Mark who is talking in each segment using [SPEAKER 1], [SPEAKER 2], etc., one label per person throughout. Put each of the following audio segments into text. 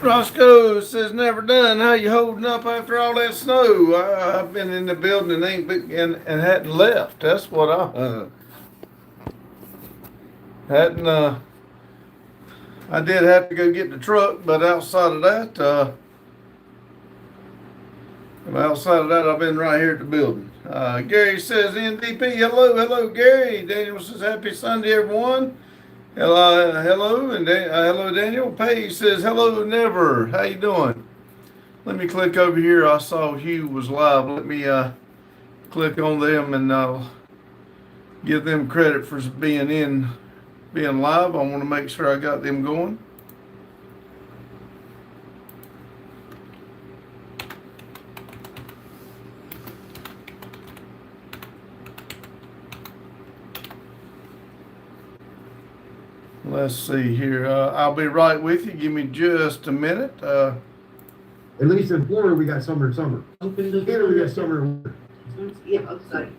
[SPEAKER 1] Roscoe says, never done. How you holding up after all that snow? I've been in the building and and hadn't left. That's what hadn't. I did have to go get the truck, but outside of that, I've been right here at the building. Gary says, NDP, hello, Gary. Daniel says, happy Sunday, everyone. Hello, and hello, Daniel. Paige says, hello, never. How you doing? Let me click over here. I saw Hugh was live. Let me click on them and I'll give them credit for being live. I want to make sure I got them going. Let's see here. I'll be right with you. Give me just a minute.
[SPEAKER 2] At least in Florida, we got summer. Here we got summer and winter.
[SPEAKER 3] Yeah, outside.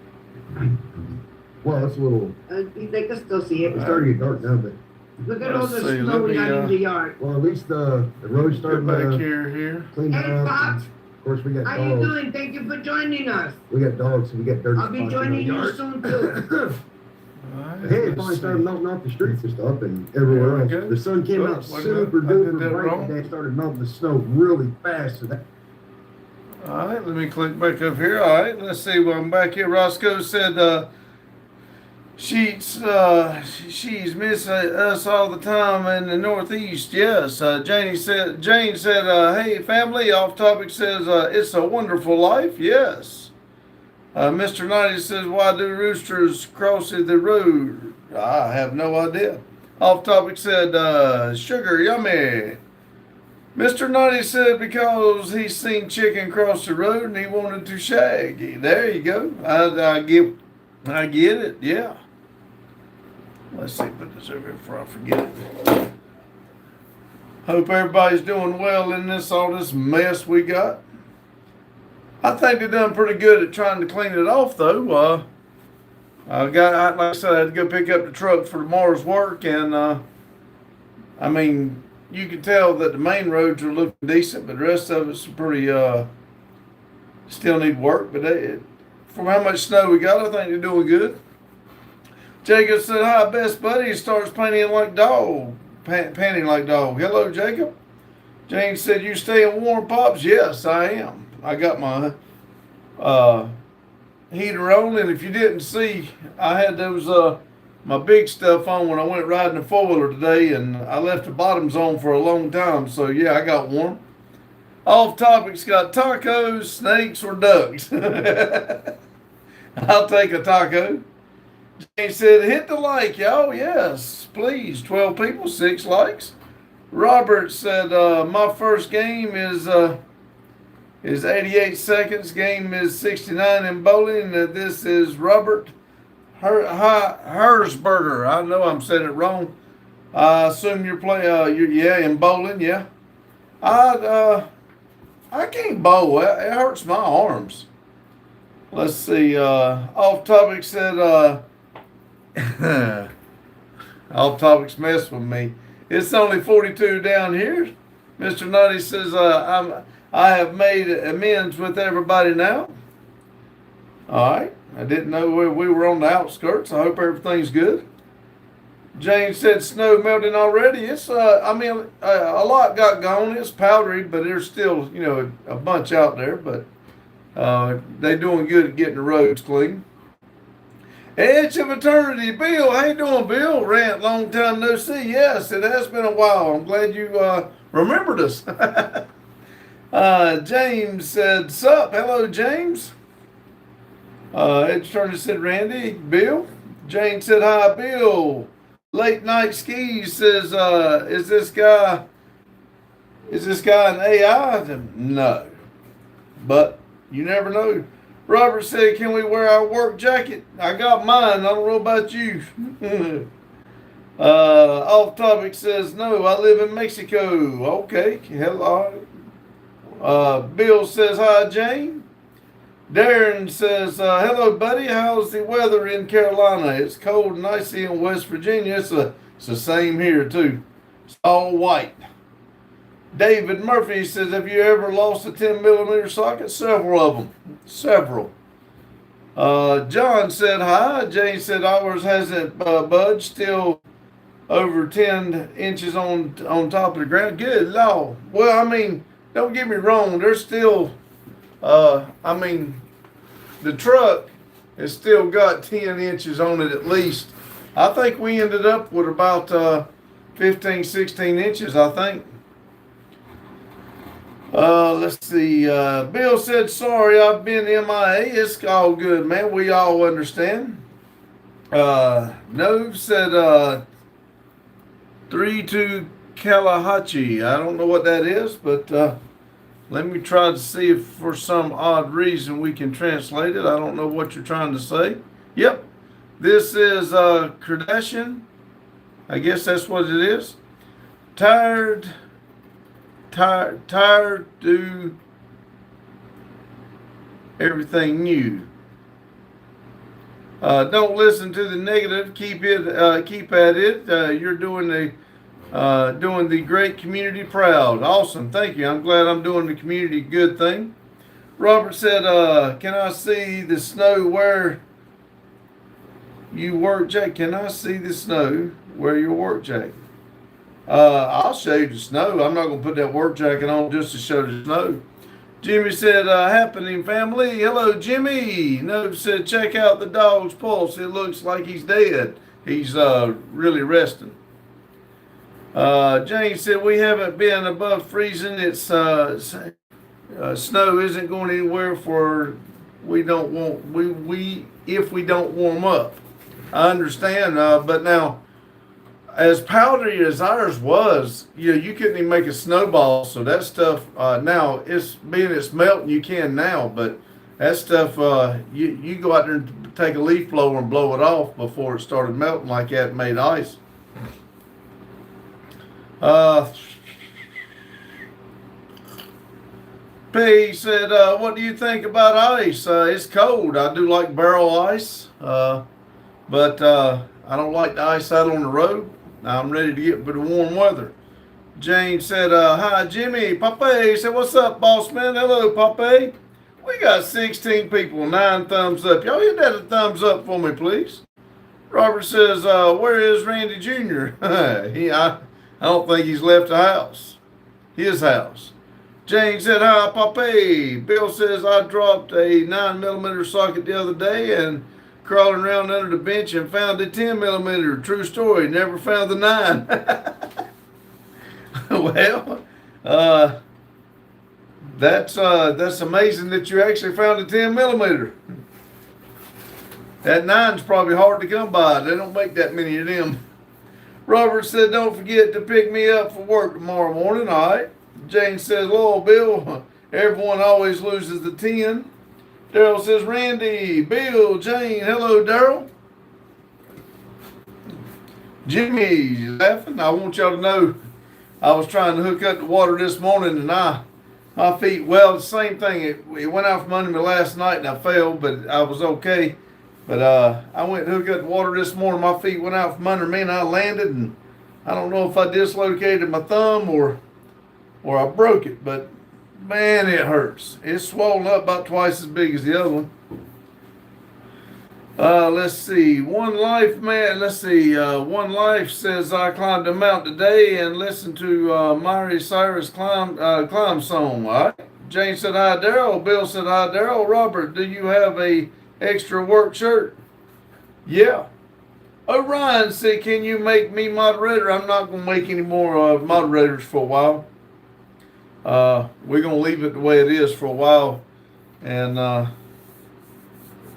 [SPEAKER 2] Well, it's a little.
[SPEAKER 3] They can still see it.
[SPEAKER 2] It's starting to get dark now, but
[SPEAKER 3] Look at all the
[SPEAKER 1] Let's see,
[SPEAKER 3] snow
[SPEAKER 1] let
[SPEAKER 3] we
[SPEAKER 1] me,
[SPEAKER 3] got in the yard.
[SPEAKER 2] well, at least the road's
[SPEAKER 1] Get
[SPEAKER 2] starting
[SPEAKER 1] back
[SPEAKER 2] to
[SPEAKER 1] here.
[SPEAKER 2] clean
[SPEAKER 3] Hey,
[SPEAKER 2] up.
[SPEAKER 3] Pops.
[SPEAKER 2] Of course, we got
[SPEAKER 3] How you
[SPEAKER 2] dogs.
[SPEAKER 3] doing? Thank you for joining us.
[SPEAKER 2] We got dogs, so we got dirty
[SPEAKER 3] I'll be
[SPEAKER 2] spots
[SPEAKER 3] joining
[SPEAKER 2] in
[SPEAKER 3] you
[SPEAKER 2] the yard.
[SPEAKER 3] soon too.
[SPEAKER 1] All right,
[SPEAKER 2] Hey, it
[SPEAKER 1] let's
[SPEAKER 2] finally
[SPEAKER 1] see.
[SPEAKER 2] started melting off the streets and stuff and everywhere
[SPEAKER 1] There we
[SPEAKER 2] else.
[SPEAKER 1] go.
[SPEAKER 2] The sun came
[SPEAKER 1] Oh,
[SPEAKER 2] out
[SPEAKER 1] what
[SPEAKER 2] super
[SPEAKER 1] did I did
[SPEAKER 2] duper
[SPEAKER 1] that
[SPEAKER 2] bright
[SPEAKER 1] wrong?
[SPEAKER 2] today. Started melting the snow really fast. So that,
[SPEAKER 1] All right, let me click back up here. All right, let's see. Well, I'm back here. Roscoe said she's missing us all the time in the Northeast. Yes. Jane said, hey, family, off topic says, it's a wonderful life. Yes. Mr. 90 says, why do roosters cross the road? I have no idea. Off topic said, sugar yummy. Mr. 90 said because he's seen chicken cross the road and he wanted to shag. There you go. I get it. Yeah. Let's see, put this over here before I forget it. Hope everybody's doing well in all this mess we got. I think they've done pretty good at trying to clean it off, though. Like I said, I had to go pick up the truck for tomorrow's work, and I mean, you can tell that the main roads are looking decent, but the rest of it's pretty still need work. But from how much snow we got, I think they're doing good. Jacob said, hi, best buddy. He starts panting like dog. Hello, Jacob. James said, you staying warm, Pops? Yes, I am. I got my heater on, and if you didn't see, I had those my big stuff on when I went riding the four-wheeler today, and I left the bottoms on for a long time, so yeah, I got warm. Off topics, got tacos, snakes, or ducks. I'll take a taco. He said, hit the like, y'all. Yes, please. 12 people, 6 likes. Robert said, my first game is 88 seconds. Game is 69 in bowling. This is Robert Hersberger. I know I'm saying it wrong. I assume you're in bowling, yeah. I can't bowl. It hurts my arms. Let's see. Off topic said, off topics mess with me. It's only 42 down here. Mr. Nutty says, I have made amends with everybody now. All right. I didn't know we were on the outskirts. I hope everything's good. Jane said snow melting already. It's, a lot got gone. It's powdery, but there's still, a bunch out there. But they doing good at getting the roads clean. Edge of Eternity, Bill. How you doing, Bill? Rant, long time no see. Yes, it has been a while. I'm glad you remembered us. James said, sup? Hello, James. Edge Eternity said, Randy. Bill. Jane said, hi, Bill. Late Night Skis says, is this guy an AI? No. But you never know. Robert said, can we wear our work jacket? I got mine. I don't know about you. Off topic says, no, I live in Mexico. Okay. Hello. Bill says, hi, Jane. Darren says, hello, buddy. How's the weather in Carolina? It's cold and icy in West Virginia. It's the same here, too. It's all white. David Murphy says, have you ever lost a 10 millimeter socket? Several of them. Several. John said, hi. Jane said, ours hasn't budged. Still over 10 inches on top of the ground. Good Lord. Well, I mean, don't get me wrong. There's still... the truck has still got 10 inches on it at least. I think we ended up with about 15, 16 inches, I think. Let's see. Bill said, sorry, I've been MIA. It's all good, man. We all understand. Nove said, 3-2 Kalahachi. I don't know what that is, but let me try to see if for some odd reason we can translate it. I don't know what you're trying to say. Yep. This is Kardashian. I guess that's what it is. Tired do everything new. Don't listen to the negative. Keep at it. You're doing the great community proud. Awesome. Thank you. I'm glad I'm doing the community good thing. Robert said, can I see the snow where you work, Jake? Can I see the snow where you work, Jake? I'll show you the snow. I'm not going to put that work jacket on just to show the snow. Jimmy said, happening family. Hello, Jimmy. Nove said, check out the dog's pulse. It looks like he's dead. He's really resting. Jane said, we haven't been above freezing. It's snow isn't going anywhere for if we don't warm up. I understand, but now as powdery as ours was, you couldn't even make a snowball. So that stuff now it's melting. You can now, but that stuff you go out there and take a leaf blower and blow it off before it started melting like that and made ice. P said, what do you think about ice? It's cold. I do like barrel ice, but I don't like the ice out on the road. I'm ready to get to the warm weather. Jane said, hi, Jimmy. Pape said, what's up, boss man? Hello, Pape. We got 16 people, 9 thumbs up. Y'all hit that a thumbs up for me, please. Robert says, where is Randy Jr.? I don't think he's left the house. His house. Jane said, hi, Pape. Bill says, I dropped a 9 millimeter socket the other day and crawling around under the bench and found a 10 millimeter. True story. Never found the 9. Well, that's amazing that you actually found a 10 millimeter. That 9's probably hard to come by. They don't make that many of them. Robert said, don't forget to pick me up for work tomorrow morning. All right. Jane says, oh, Bill, everyone always loses the 10. Daryl says, Randy, Bill, Jane, hello, Daryl. Jimmy's laughing. I want y'all to know I was trying to hook up the water this morning and my feet, well, the same thing. It went out from under me last night and I fell, but I was okay. But I went and hooked up the water this morning. My feet went out from under me and I landed, and I don't know if I dislocated my thumb or I broke it, but man, it hurts. It's swollen up about twice as big as the other one. Let's see. One Life, man. Let's see. One Life says, I climbed a mountain today and listened to Miley Cyrus climb song. All right. Jane said, hi, Daryl. Bill said, hi, Daryl. Robert, do you have a extra work shirt? Yeah. Orion said, can you make me moderator? I'm not going to make any more moderators for a while. We're going to leave it the way it is for a while and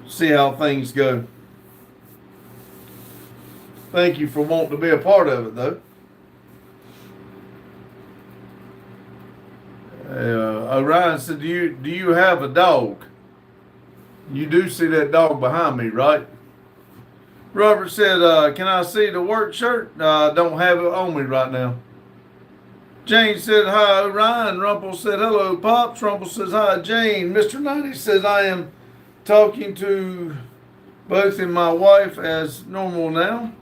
[SPEAKER 1] see how things go. Thank you for wanting to be a part of it, though. Orion said, do you have a dog? You do see that dog behind me, right? Robert said, can I see the work shirt? I don't have it on me right now. Jane said, hi, Ryan. Rumpel said, hello, Pops. Rumpel says, hi, Jane. Mr. 90 says, I am talking to both and my wife as normal now.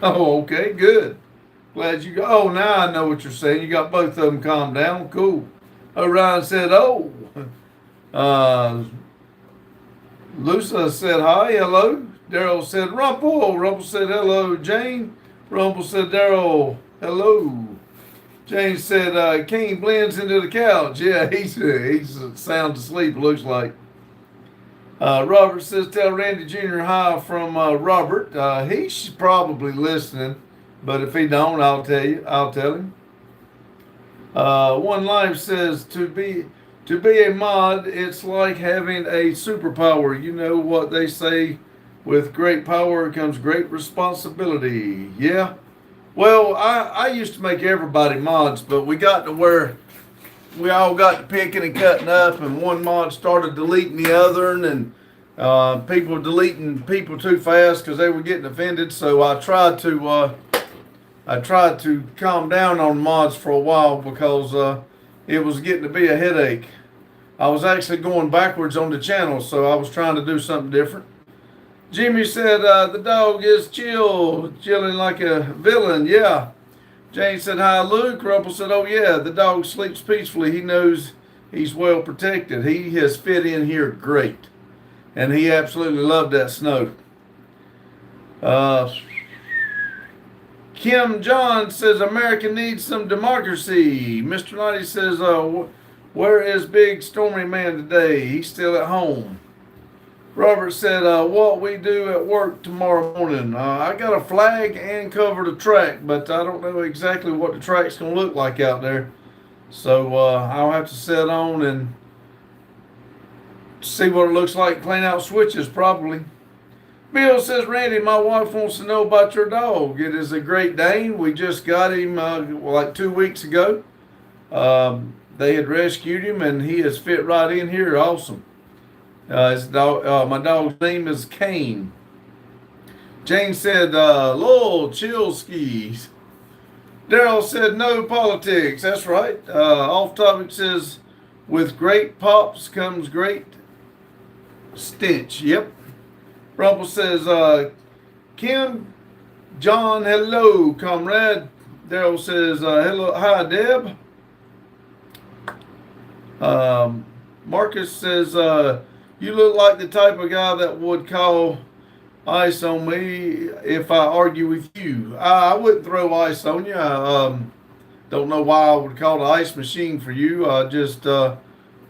[SPEAKER 1] Oh, okay, good. Glad you got. Oh, now I know what you're saying. You got both of them calmed down. Cool. Orion said, "Oh." Lusa said, "Hi, hello." Daryl said, "Rumple." Rumple said, "Hello, Jane." Rumple said, "Daryl, hello." Jane said, "King blends into the couch." Yeah, he's sound asleep. Looks like. Robert says, "Tell Randy Jr. hi from Robert." He's probably listening, but if he don't, I'll tell you. I'll tell him. One Life says, to be a mod, it's like having a superpower. You know what they say, with great power comes great responsibility. Yeah. Well, I used to make everybody mods, but we got to where we all got to picking and cutting up, and one mod started deleting the other, and people deleting people too fast because they were getting offended. So I tried to calm down on mods for a while because it was getting to be a headache. I was actually going backwards on the channel, so I was trying to do something different. Jimmy said, "The dog is chilling like a villain." Yeah. Jane said, "Hi, Luke." Rumple said, "Oh yeah, the dog sleeps peacefully. He knows he's well protected. He has fit in here great, and he absolutely loved that snow." Kim John says, "America needs some democracy." Mr. Knighty says, "Where is Big Stormy Man today? He's still at home." Robert said, "What we do at work tomorrow morning? I got a flag and covered a track, but I don't know exactly what the track's going to look like out there. So I'll have to sit on and see what it looks like, clean out switches probably." Bill says, "Randy, my wife wants to know about your dog. It is a Great Dane. We just got him like 2 weeks ago. They had rescued him, and he has fit right in here. Awesome. His dog, my dog's name is Kane." Jane said, "Lowell, chill skis." Daryl said, "No politics." That's right. Off Topic says, "With great pops comes great stench." Yep. Rumple says, "Kim, John, hello, comrade." Daryl says, "Hello, hi, Deb." Marcus says, "You look like the type of guy that would call ice on me if I argue with you." I wouldn't throw ice on you. Don't know why I would call the ice machine for you.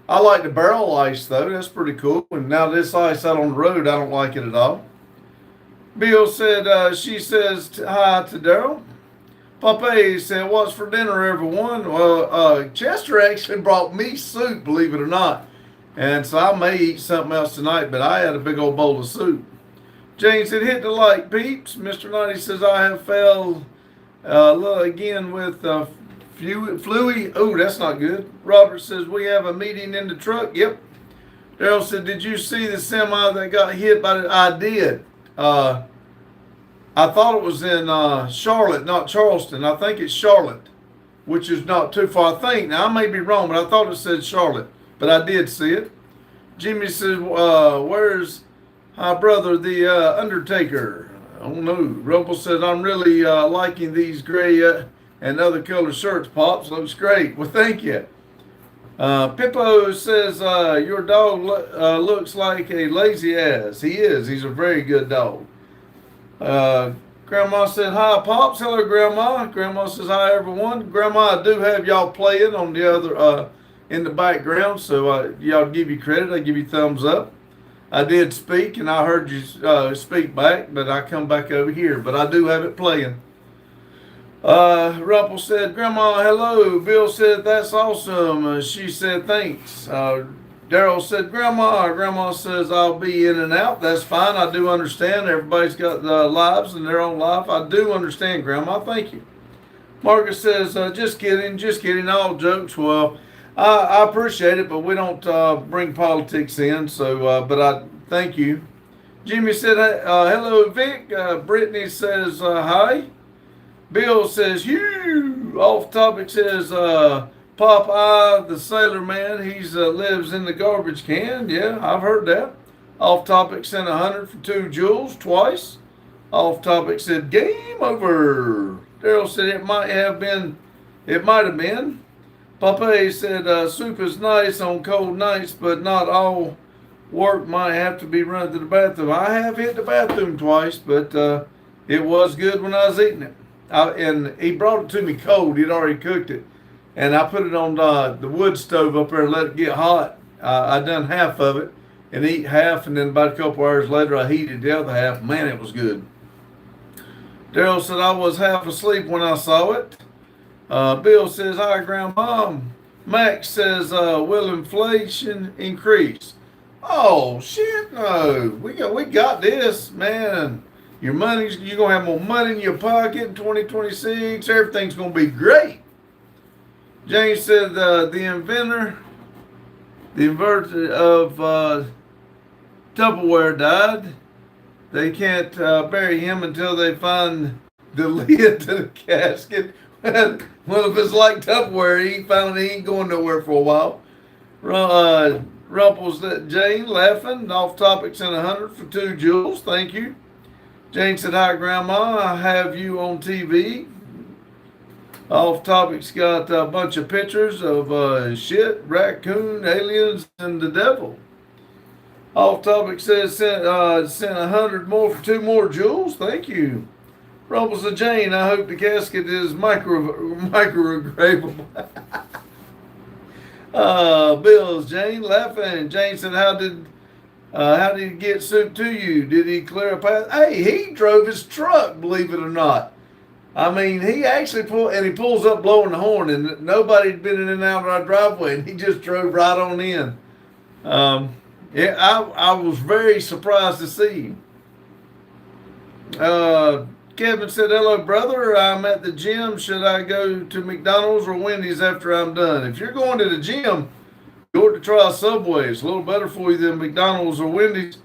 [SPEAKER 1] I like the barrel ice though. That's pretty cool. And now this ice out on the road, I don't like it at all. Bill said, she says hi to Daryl. Popeye said, "What's for dinner, everyone?" Well, Chester actually brought me soup, believe it or not. And so I may eat something else tonight, but I had a big old bowl of soup. Jane said, "Hit the like, peeps." Mr. Knighty says, "I have fell again with Fluey." Oh, that's not good. Robert says, "We have a meeting in the truck." Yep. Daryl said, "Did you see the semi that got hit by it?" I did. I thought it was in Charlotte, not Charleston. I think it's Charlotte, which is not too far. I think. Now, I may be wrong, but I thought it said Charlotte. But I did see it. Jimmy says, "Where's my brother, the Undertaker?" Oh, no. Rumple says, "I'm really liking these gray and other color shirts, Pops. Looks great." Well, thank you. Pippo says, "Your dog looks like a lazy ass." He is. He's a very good dog. Grandma said, "Hi, Pops." Hello, Grandma. Grandma says, "Hi, everyone." Grandma, I do have y'all playing on the other in the background, so y'all give you credit. I give you thumbs up. I did speak, and I heard you speak back, but I come back over here. But I do have it playing. Rumple said, "Grandma, hello." Bill said, "That's awesome." She said, "Thanks." Daryl said, "Grandma." Grandma says, "I'll be in and out." That's fine. I do understand. Everybody's got lives and their own life. I do understand, Grandma. Thank you. Margaret says, just kidding. All jokes." Well, I appreciate it, but we don't bring politics in. So, but I thank you. Jimmy said, "Hello, Vic." Brittany says, "Hi." Bill says, "Hugh." Off Topic says, Popeye the Sailor Man, he's lives in the garbage can. Yeah, I've heard that. Off Topic sent 100 for 2 jewels twice. Off Topic said game over. Daryl said it might have been. Popeye said soup is nice on cold nights, but not all work might have to be run to the bathroom. I have hit the bathroom twice, but it was good when I was eating it. And he brought it to me cold. He'd already cooked it. And I put it on the wood stove up there and let it get hot. I done half of it and eat half, and then about a couple hours later I heated the other half. Man, it was good. Daryl said I was half asleep when I saw it. Bill says, hi, Grandma. Max says, will inflation increase? Oh, shit, no. We got this, man. You're going to have more money in your pocket in 2026. Everything's going to be great. James said the inventor of Tupperware died. They can't bury him until they find the lid to the casket. Well, if it's like Tupperware, he ain't going nowhere for a while. Rumples that Jane laughing. Off Topic sent 100 for 2 jewels. Thank you. Jane said, hi, Grandma. I have you on TV. Off Topic's got a bunch of pictures of shit, raccoon, aliens, and the devil. Off Topic says sent 100 more for 2 more jewels. Thank you. Rumples of Jane, I hope the casket is microgravable. Bill's Jane laughing. Jane said, how did he get soup to you? Did he clear a path? Hey, he drove his truck, believe it or not. I mean, he actually pulls up blowing the horn, and nobody had been in and out of our driveway, and he just drove right on in. Yeah, I was very surprised to see him. Kevin said, hello, brother. I'm at the gym. Should I go to McDonald's or Wendy's after I'm done? If you're going to the gym, go to try Subway. It's a little better for you than McDonald's or Wendy's.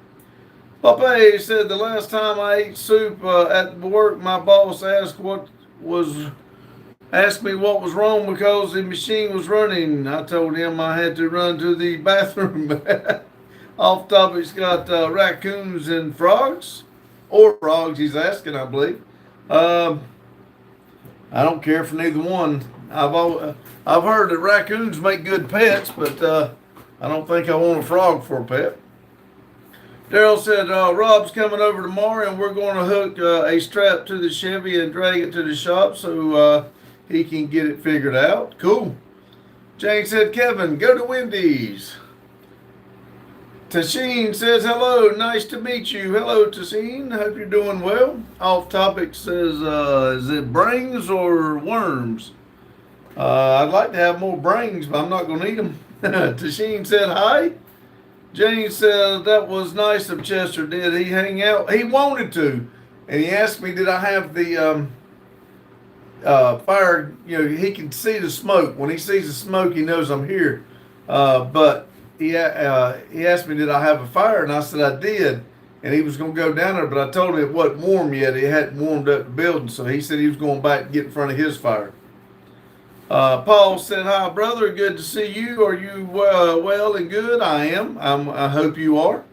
[SPEAKER 1] Popeye said, the last time I ate soup at work, my boss asked me what was wrong because the machine was running. I told him I had to run to the bathroom. Off Topic's got raccoons and frogs. Or frogs, he's asking, I believe. I don't care for neither one. I've heard that raccoons make good pets, but I don't think I want a frog for a pet. Daryl said, Rob's coming over tomorrow, and we're going to hook a strap to the Chevy and drag it to the shop so he can get it figured out. Cool. Jane said, Kevin, go to Wendy's. Tasheen says, hello, nice to meet you. Hello, Tasheen. Hope you're doing well. Off Topic says, is it brains or worms? I'd like to have more brains, but I'm not going to eat them. Tasheen said, hi. Jane said, that was nice of Chester. Did he hang out? He wanted to. And he asked me, did I have the fire? You know, he can see the smoke. When he sees the smoke, he knows I'm here. But he asked me, did I have a fire? And I said, I did. And he was going to go down there, but I told him it wasn't warm yet. It hadn't warmed up the building. So he said he was going back to get in front of his fire. Paul said, hi, brother. Good to see you. Are you well and good? I am. I hope you are.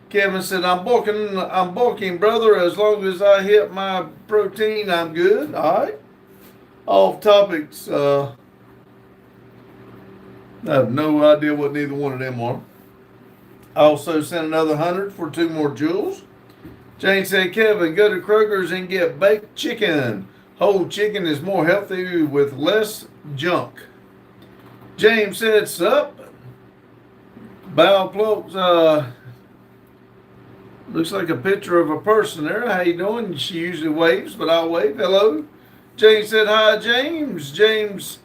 [SPEAKER 1] Kevin said, I'm bulking, brother. As long as I hit my protein, I'm good. All right. Off Topics. I have no idea what neither one of them are. I also sent another 100 for 2 more jewels. Jane said, Kevin, go to Kroger's and get baked chicken. Whole chicken is more healthy with less junk. James said, sup. Bow Plopes, looks like a picture of a person there. How you doing? She usually waves, but I'll wave. Hello. Jane said, hi, James. James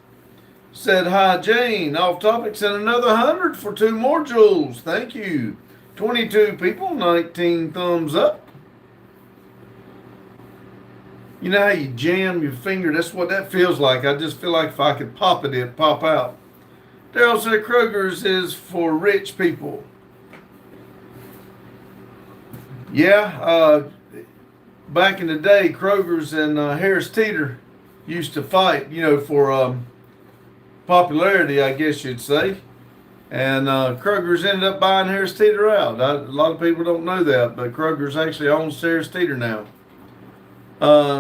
[SPEAKER 1] said, hi, Jane. Off Topic sent another 100 for 2 more jewels. Thank you. 22 people, 19 thumbs up. You know how you jam your finger? That's what that feels like. I just feel like if I could pop it, it'd pop out. Daryl said Kroger's is for rich people. Yeah, back in the day, Kroger's and Harris Teeter used to fight, you know, for popularity, I guess you'd say. And Kroger's ended up buying Harris Teeter out. A lot of people don't know that, but Kroger's actually owns Harris Teeter now.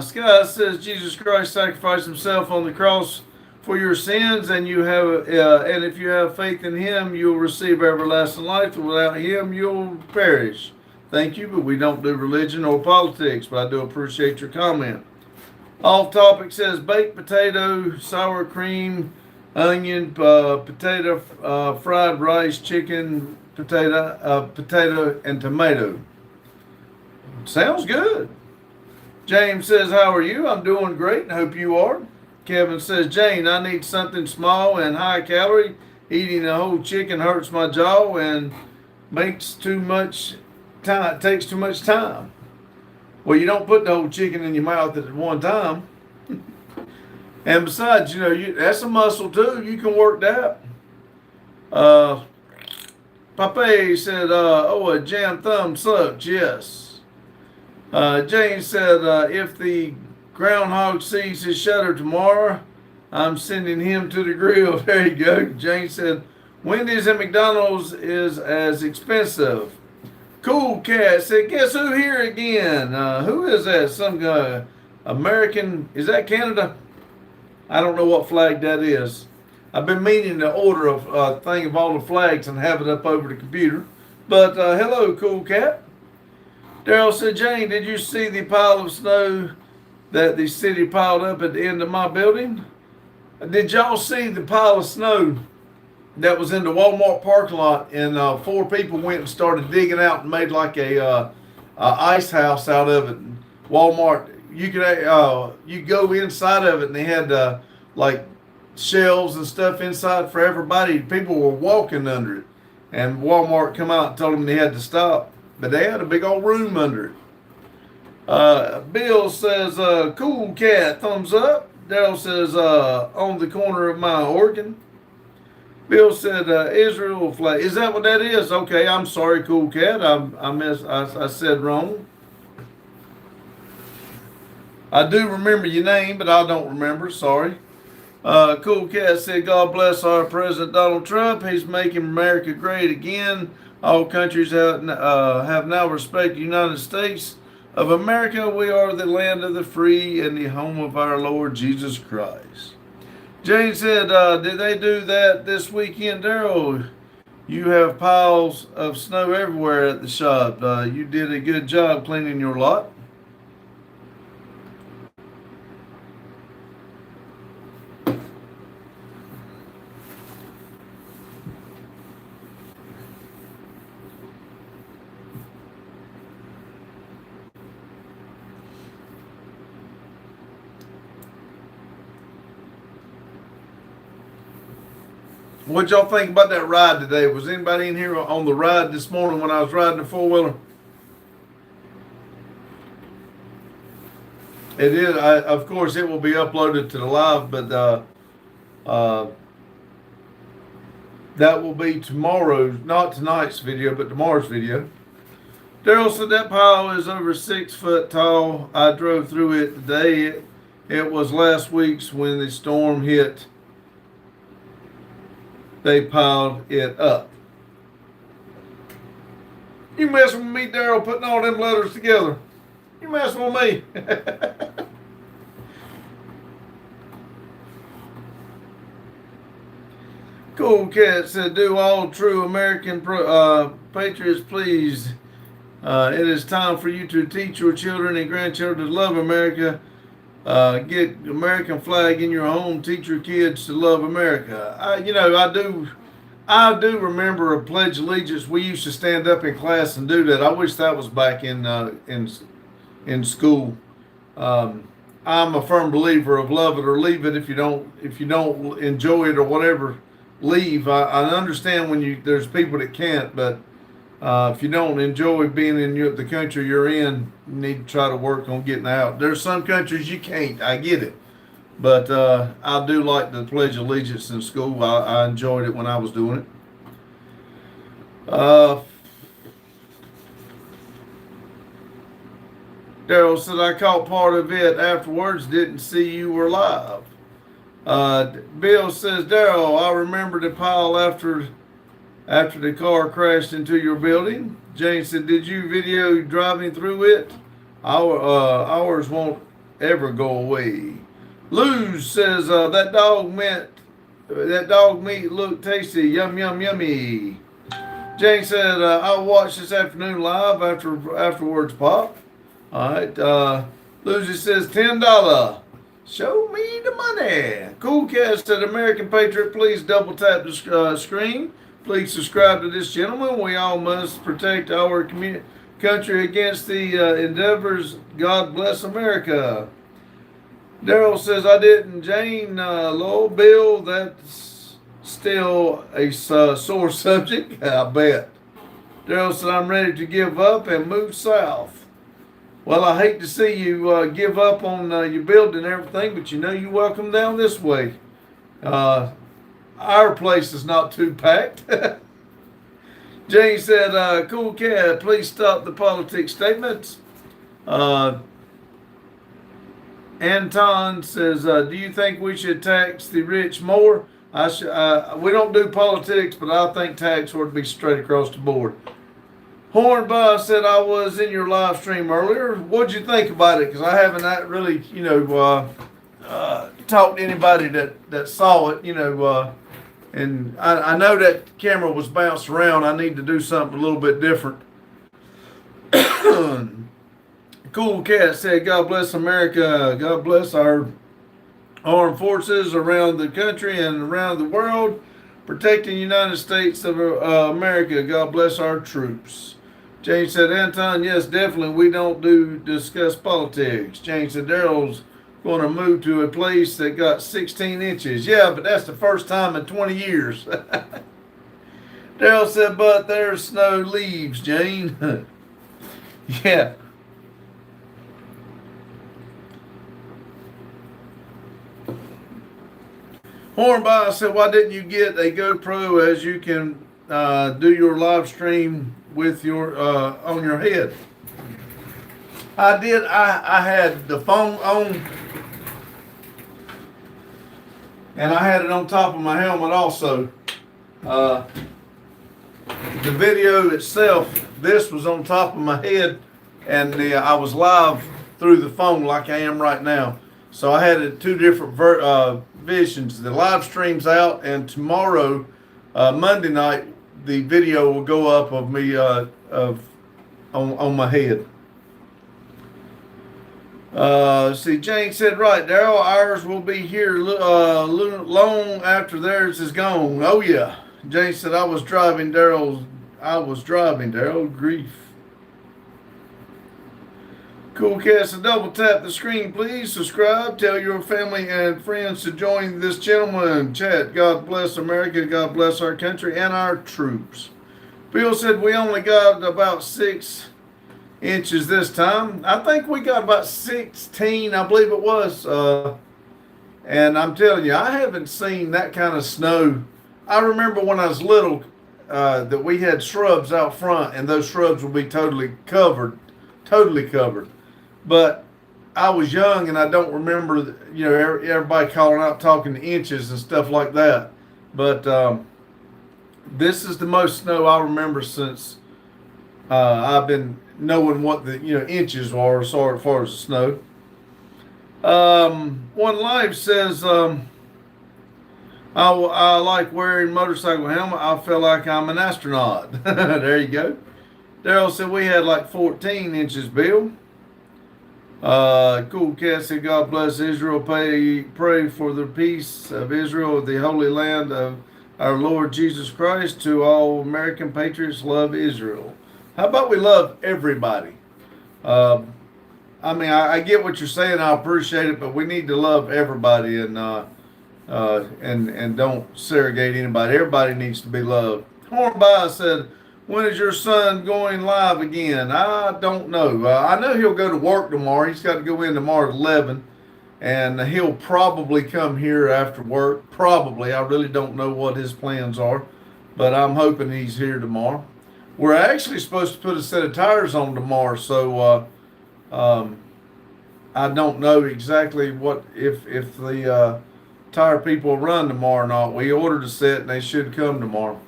[SPEAKER 1] Sky says Jesus Christ sacrificed himself on the cross for your sins, and and if you have faith in him, you'll receive everlasting life. Without him, you'll perish. Thank you, but we don't do religion or politics, but I do appreciate your comment. Off topic says baked potato, sour cream, onion, potato, fried rice, chicken, potato, and tomato. Sounds good. James says, how are you? I'm doing great. Hope you are. Kevin says, Jane, I need something small and high calorie. Eating a whole chicken hurts my jaw and makes too much time. It takes too much time. Well, you don't put the whole chicken in your mouth at one time. And besides, that's a muscle too. You can work that. Pape said, a jam thumb sucks. Yes. Jane said, if the groundhog sees his shutter tomorrow, I'm sending him to the grill. There you go. Jane said, Wendy's and McDonald's is as expensive. Cool Cat said, guess who here again? Who is that? Some guy, American, is that Canada? I don't know what flag that is. I've been meaning to order a thing of all the flags and have it up over the computer. But hello, Cool Cat. Daryl said, Jane, did you see the pile of snow that the city piled up at the end of my building? Did y'all see the pile of snow that was in the Walmart parking lot? And 4 people went and started digging out and made like a ice house out of it. Walmart, you go inside of it, and they had like shelves and stuff inside for everybody. People were walking under it, and Walmart come out and told them they had to stop. But they had a big old room under it. Bill says, cool cat, thumbs up. Daryl says, on the corner of my organ. Bill said, Israel flag. Is that what that is? Okay, I'm sorry, cool cat. I said wrong. I do remember your name, but I don't remember. Sorry. Cool cat said, God bless our President Donald Trump. He's making America great again. All countries have now respected the United States of America. We are the land of the free and the home of our Lord Jesus Christ. Jane said, did they do that this weekend, Daryl? You have piles of snow everywhere at the shop. You did a good job cleaning your lot. What'd y'all think about that ride today? Was anybody in here on the ride this morning when I was riding the four-wheeler? It is. Of course, it will be uploaded to the live, but that will be tomorrow's, not tonight's video, but tomorrow's video. Daryl said that pile is over 6 foot tall. I drove through it today. It was last week's when the storm hit. They piled it up. You messing with me, Daryl, putting all them letters together. You messing with me. Cool Cat said, do all true American patriots please. It is time for you to teach your children and grandchildren to love America. Get American flag in your home. Teach your kids to love America. I do remember a Pledge of Allegiance. We used to stand up in class and do that. I wish that was back in school. I'm a firm believer of love it or leave it. If you don't enjoy it or whatever, leave. I understand when there's people that can't, but if you don't enjoy being in the country you're in, you need to try to work on getting out. There's some countries you can't. I get it. But I do like the Pledge of Allegiance in school. I enjoyed it when I was doing it. Daryl said, I caught part of it afterwards. Didn't see you were live. Bill says, Daryl, I remember the pile after the car crashed into your building. Jane said, did you video driving through it? Ours won't ever go away. Luz says, that dog meat looked tasty. Yum, yum, yummy. Jane said, I'll watch this afternoon live afterwards, Pop. All right. Lucy says, $10. Show me the money. Cool Cat said, American Patriot, please double tap the screen. Please subscribe to this gentleman. We all must protect our country against the endeavors. God bless America. Daryl says, I didn't. Jane, Lowell, Bill, that's still a sore subject. I bet. Daryl said, I'm ready to give up and move south. Well, I hate to see you give up on your building and everything, but you're welcome down this way. Our place is not too packed. Jane said, Cool Cat, please stop the politics statements. Anton says, do you think we should tax the rich more? We don't do politics, but I think tax ought to be straight across the board. Hornby said, I was in your live stream earlier. What'd you think about it? Because I haven't really, talked to anybody that saw it, and I know that camera was bounced around. I need to do something a little bit different. Cool Cat said, God bless America. God bless our armed forces around the country and around the world, protecting the United States of America. God bless our troops. Jane said, Anton, yes, definitely. We don't discuss politics. Jane said, Daryl's going to move to a place that got 16 inches. Yeah, but that's the first time in 20 years. Daryl said, but there's snow leaves, Jane. Yeah. Hornby said, why didn't you get a GoPro as you can do your live stream with your on your head? I did. I had the phone on, and I had it on top of my helmet also. The video itself, this was on top of my head, and I was live through the phone like I am right now. So I had two different visions. The live stream's out, and tomorrow, Monday night, the video will go up of me on my head. See, Jane said, right, Daryl, ours will be here long after theirs is gone. Oh, yeah. Jane said, I was driving, Daryl. Grief. Cool Cat said, double tap the screen, please. Subscribe. Tell your family and friends to join this gentleman. Chat. God bless America. God bless our country and our troops. Bill said, we only got about 6 inches this time. I think we got about 16, I believe it was. And I'm telling you, I haven't seen that kind of snow. I remember when I was little that we had shrubs out front, and those shrubs would be totally covered. But I was young, and I don't remember, everybody calling out, talking inches and stuff like that. But this is the most snow I remember since I've been knowing what the inches are as far as the snow. One Life says, I like wearing motorcycle helmet. I feel like I'm an astronaut. There you go. Daryl said we had like 14 inches, Bill. Cool Cat said, God bless Israel. Pray for the peace of Israel, the holy land of our Lord Jesus Christ. To all American patriots, love Israel. How about we love everybody? I get what you're saying. I appreciate it, but we need to love everybody and don't segregate anybody. Everybody needs to be loved. Hornby said, when is your son going live again? I don't know. I know he'll go to work tomorrow. He's got to go in tomorrow at 11, and he'll probably come here after work. Probably. I really don't know what his plans are, but I'm hoping he's here tomorrow. We're actually supposed to put a set of tires on tomorrow, so I don't know exactly what if the tire people run tomorrow or not. We ordered a set and they should come tomorrow.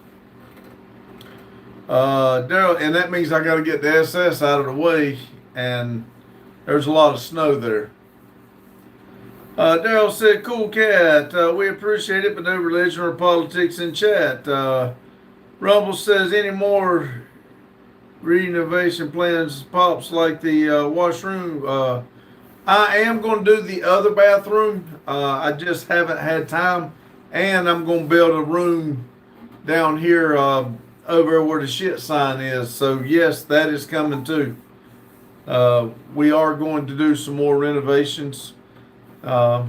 [SPEAKER 1] Daryl, and that means I got to get the SS out of the way, and there's a lot of snow there. Daryl said, "Cool cat. We appreciate it, but no religion or politics in chat." Rumble says, "Any more renovation plans, pops, like the washroom?" I am going to do the other bathroom. I just haven't had time, and I'm going to build a room down here over where the shit sign is. So yes, that is coming too. We are going to do some more renovations, but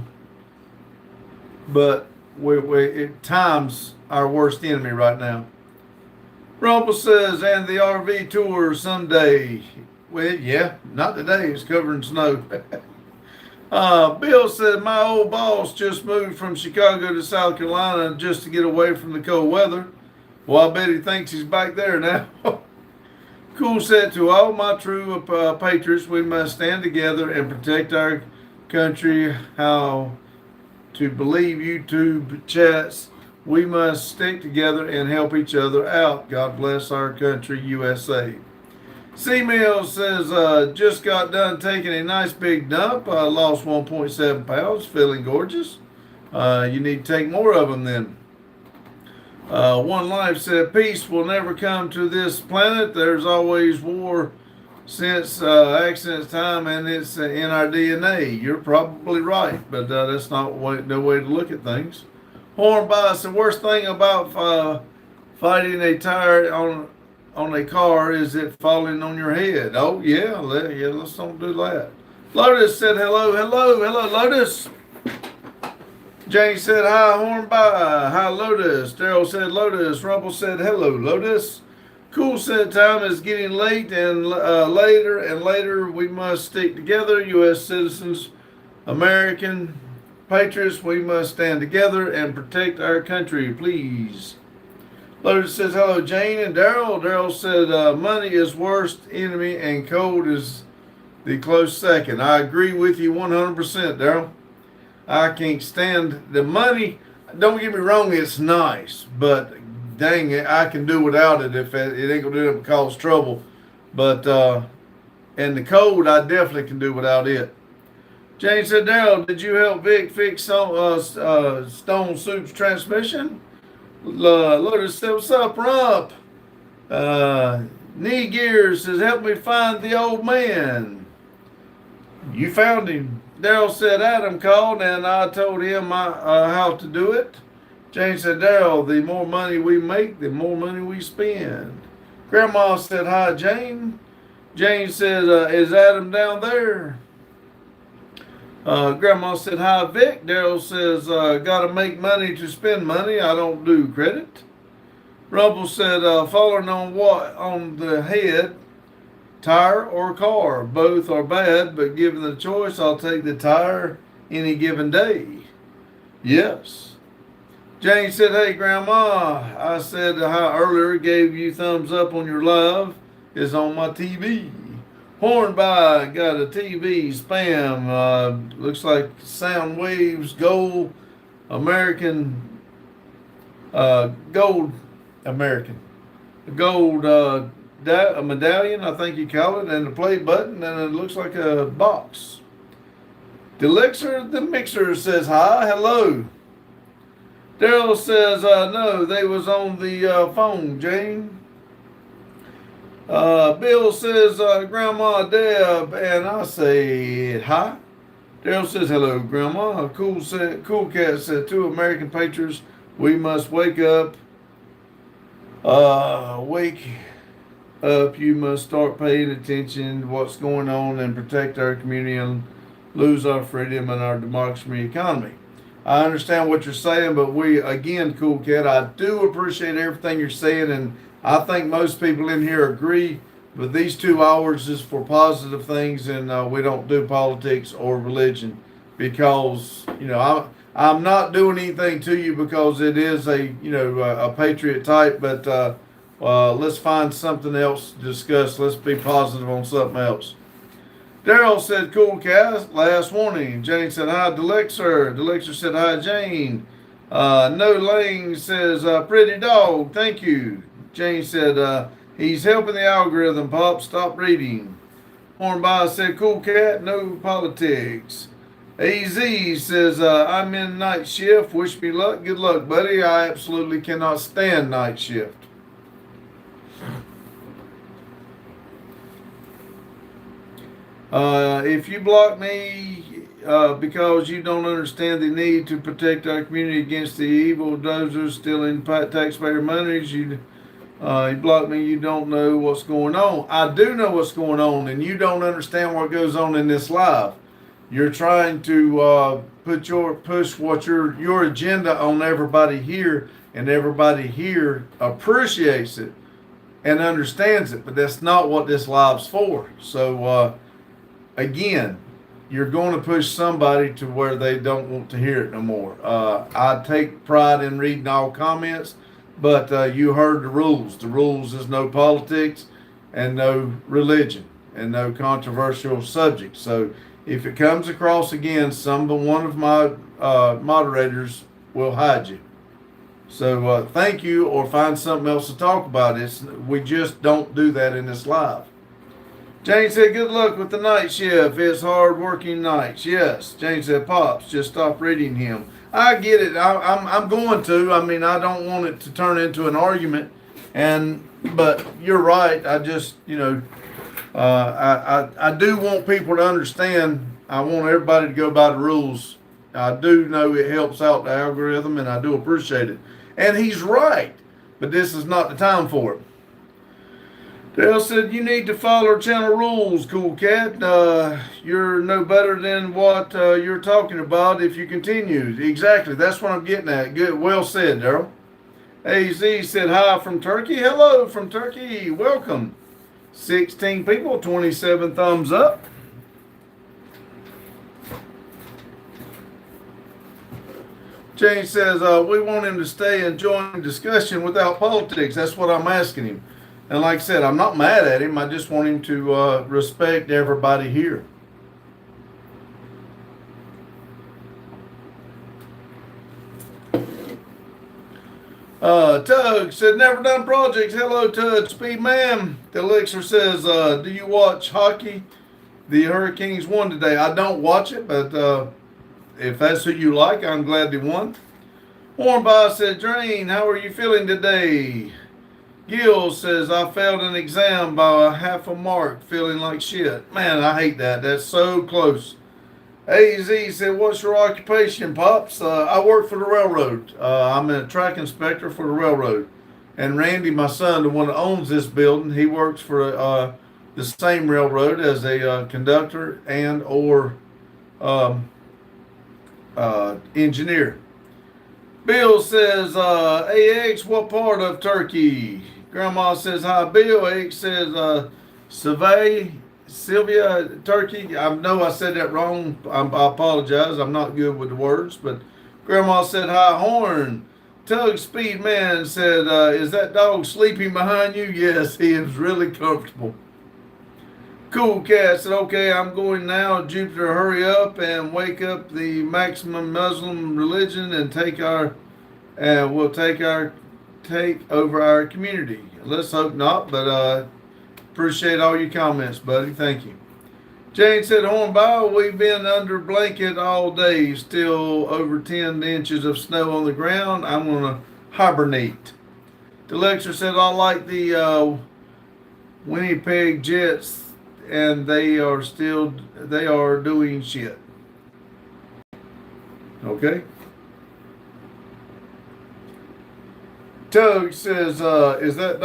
[SPEAKER 1] time's our worst enemy right now. Rumble says, "And the RV tour Sunday." Well, yeah, not today. It's covered in snow. Bill said, "My old boss just moved from Chicago to South Carolina just to get away from the cold weather. Well, I bet he thinks he's back there now." Cool said, "To all my true patriots, we must stand together and protect our country. How to believe YouTube chats. We must stick together and help each other out. God bless our country, USA." C-Mill says, "Just got done taking a nice big dump. Lost 1.7 pounds, feeling gorgeous. You need to take more of them then." One Life said, "Peace will never come to this planet. There's always war since accidents time, and it's in our DNA." You're probably right, but that's not no way to look at things. Hornby said, "Worst thing about fighting a tire on a car is it falling on your head." Oh yeah, let's don't do that. Lotus said, hello, Lotus. Jane said, "Hi, Hornby." Hi, Lotus. Daryl said, "Lotus." Rumble said, "Hello, Lotus." Cool said, "Time is getting late and later and later. We must stick together. U.S. citizens, American patriots, we must stand together and protect our country, please." Lotus says, "Hello, Jane and Daryl." Daryl said, "Money is worst enemy and cold is the close second." I agree with you 100%, Daryl. I can't stand the money. Don't get me wrong, it's nice, but dang it, I can do without it if it ain't gonna do nothing but cause trouble. But and the cold, I definitely can do without it. Jane said, "Daryl, did you help Vic fix Stone Soup's transmission?" Lotus said, "What's up, Rump?" Knee Gears says, "Help me find the old man." You found him. Daryl said, "Adam called and I told him how to do it." Jane said, "Daryl, the more money we make, the more money we spend." Grandma said, "Hi, Jane." Jane said, "Is Adam down there?" Grandma said, "Hi, Vic." Daryl says, "Gotta make money to spend money. I don't do credit." Rumble said, "Falling on what? On the head, tire or car? Both are bad, but given the choice, I'll take the tire any given day." Yes. Jane said, "Hey, Grandma, I said how earlier gave you thumbs up on your live is on my TV. Hornby got a TV spam. Looks like Sound Waves Gold American. Gold American. Gold a medallion, I think you call it, and the play button, and it looks like a box." Delixer the Mixer says, "Hi, hello." Daryl says, "No, they was on the phone, Jane." Bill says, "Grandma Deb," and I said, "Hi." Daryl says, "Hello, Grandma." Cool Cat said, "Two American patriots, we must wake up. Wake up, you must start paying attention to what's going on and protect our community and lose our freedom and our democracy economy." I understand what you're saying, but again, Cool Cat, I do appreciate everything you're saying, and I think most people in here agree, but these 2 hours is for positive things, and we don't do politics or religion because, I'm not doing anything to you because it is a patriot type, but let's find something else to discuss. Let's be positive on something else. Daryl said, cool cat, last warning. Jane said, hi, Delexer. Delexer said, hi, Jane. No Lang says, pretty dog, thank you. Jane said, he's helping the algorithm, Pop, stop reading. Hornby said, cool cat, no politics. AZ says, I'm in night shift, wish me luck, good luck, buddy. I absolutely cannot stand night shift. If you block me because you don't understand the need to protect our community against the evil dozers stealing taxpayer monies, you block me, you don't know what's going on. I do know what's going on, and you don't understand what goes on in this live. You're trying to push what your agenda on everybody here, and everybody here appreciates it and understands it, but that's not what this live's for. So again, you're going to push somebody to where they don't want to hear it no more. I take pride in reading all comments, but you heard the rules. The rules is no politics and no religion and no controversial subjects. So if it comes across again, one of my moderators will hide you. So thank you, or find something else to talk about. We just don't do that in this live. Jane said, good luck with the night shift. It's hard working nights. Yes. Jane said, Pops, just stop reading him. I get it. I'm going to. I mean, I don't want it to turn into an argument. But you're right. I just, I do want people to understand. I want everybody to go by the rules. I do know it helps out the algorithm, and I do appreciate it. And he's right, but this is not the time for it. Dale said, you need to follow channel rules, cool cat. You're no better than what you're talking about if you continue. Exactly, that's what I'm getting at. Good, well said, Daryl. AZ said, hi from Turkey. Hello from Turkey, welcome. 16 people, 27 thumbs up. Jane says, we want him to stay and join discussion without politics. That's what I'm asking him. And like I said, I'm not mad at him. I just want him to respect everybody here. Tug said, never done projects. Hello, Tug. Speed man. The elixir says, do you watch hockey? The Hurricanes won today. I don't watch it, but if that's who you like, I'm glad they won. Hornby said, Drain, how are you feeling today? Gil says, I failed an exam by half a mark, feeling like shit. Man, I hate that. That's so close. AZ said, what's your occupation, Pops? I work for the railroad. I'm a track inspector for the railroad. And Randy, my son, the one that owns this building, he works for the same railroad as a conductor and or engineer. Bill says, AX, what part of Turkey? Grandma says, hi, Bill. AX says, Sylvia, Turkey. I know I said that wrong. I apologize. I'm not good with the words. But Grandma said, hi, Horn. Tug Speed Man said, is that dog sleeping behind you? Yes, he is really comfortable. Cool Cat said, okay, I'm going now. Jupiter, hurry up and wake up the maximum Muslim religion and we'll take over our community. Let's hope not, but appreciate all your comments, buddy. Thank you. Jane said, Hornby, we've been under blanket all day. Still over 10 inches of snow on the ground. I'm going to hibernate. The lecturer said, I like the Winnipeg Jets, and they are doing shit. Okay. Tug says, that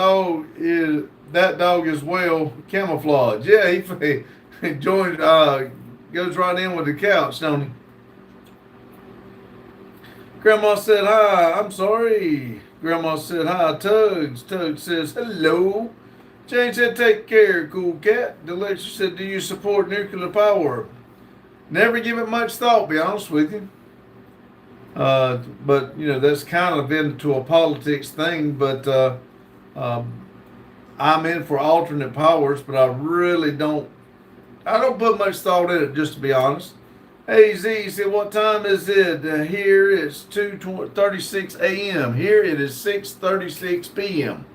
[SPEAKER 1] dog is well camouflaged. Yeah, he joined, goes right in with the couch, don't he? Grandma said, hi, I'm sorry. Grandma said, hi, Tugs. Tug says, hello. Jane said, take care, cool cat. The lecturer said, do you support nuclear power? Never give it much thought, be honest with you. But, that's kind of into a politics thing, but I'm in for alternate powers, but I really don't I don't put much thought in it, just to be honest. AZ said, what time is it? Here it's 2:36 a.m. Here it is 6:36 p.m.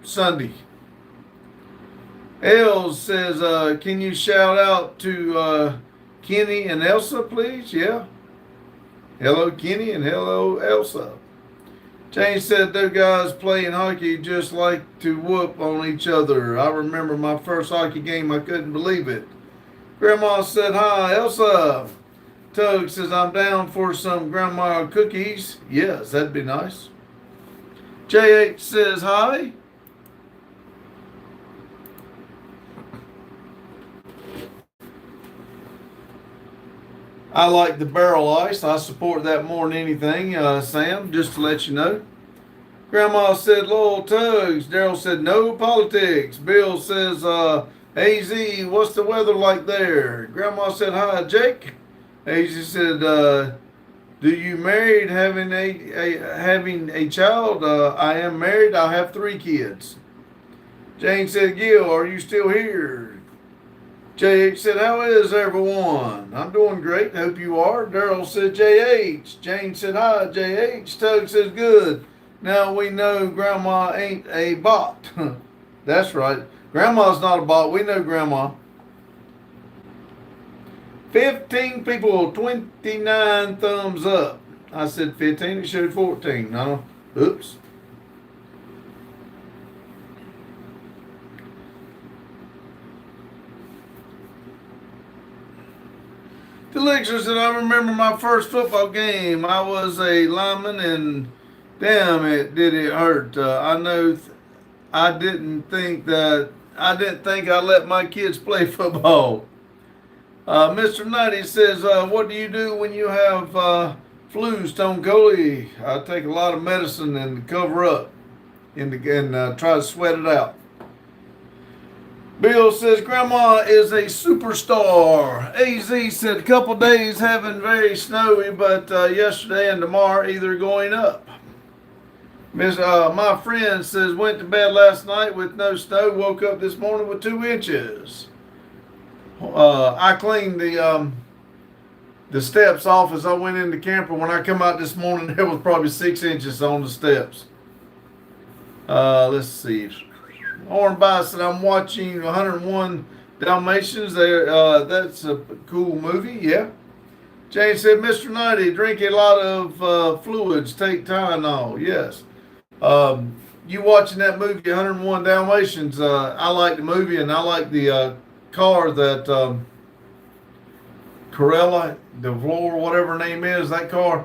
[SPEAKER 1] Sunday. Els says, can you shout out to Kenny and Elsa, please? Yeah. Hello, Kenny, and hello, Elsa. Jane said, those guys playing hockey just like to whoop on each other. I remember my first hockey game. I couldn't believe it. Grandma said, hi, Elsa. Tug says, I'm down for some grandma cookies. Yes, that'd be nice. JH says, hi. I like the barrel ice. I support that more than anything, Sam, just to let you know. Grandma said, Lowell Tugs. Daryl said, no politics. Bill says, AZ, what's the weather like there? Grandma said, hi, Jake. AZ said, do you married having a child? I am married. I have 3 kids. Jane said, Gil, are you still here? JH said, how is everyone? I'm doing great. Hope you are. Daryl said, JH. Jane said, hi, JH. Tug says, good. Now we know Grandma ain't a bot. That's right. Grandma's not a bot. We know Grandma. 15 people, 29 thumbs up. I said 15. It showed 14. No. Oops. Delixer said, I remember my first football game. I was a lineman and damn it, did it hurt. I didn't think I let my kids play football. Mr. Nutty says, what do you do when you have flu, Stone Cold? I take a lot of medicine and cover up and try to sweat it out. Bill says, Grandma is a superstar. AZ said, a couple days having very snowy, but yesterday and tomorrow either going up. My friend says, went to bed last night with no snow, woke up this morning with 2 inches. I cleaned the steps off as I went in the camper. When I come out this morning, there was probably 6 inches on the steps. Let's see. Hornby said, I'm watching 101 Dalmatians. That's a cool movie, yeah. Jane said, Mr. Knighty, drink a lot of fluids, take Tylenol, yes. You watching that movie, 101 Dalmatians, I like the movie and I like the car that Corella, DeVlor, whatever her name is, that car.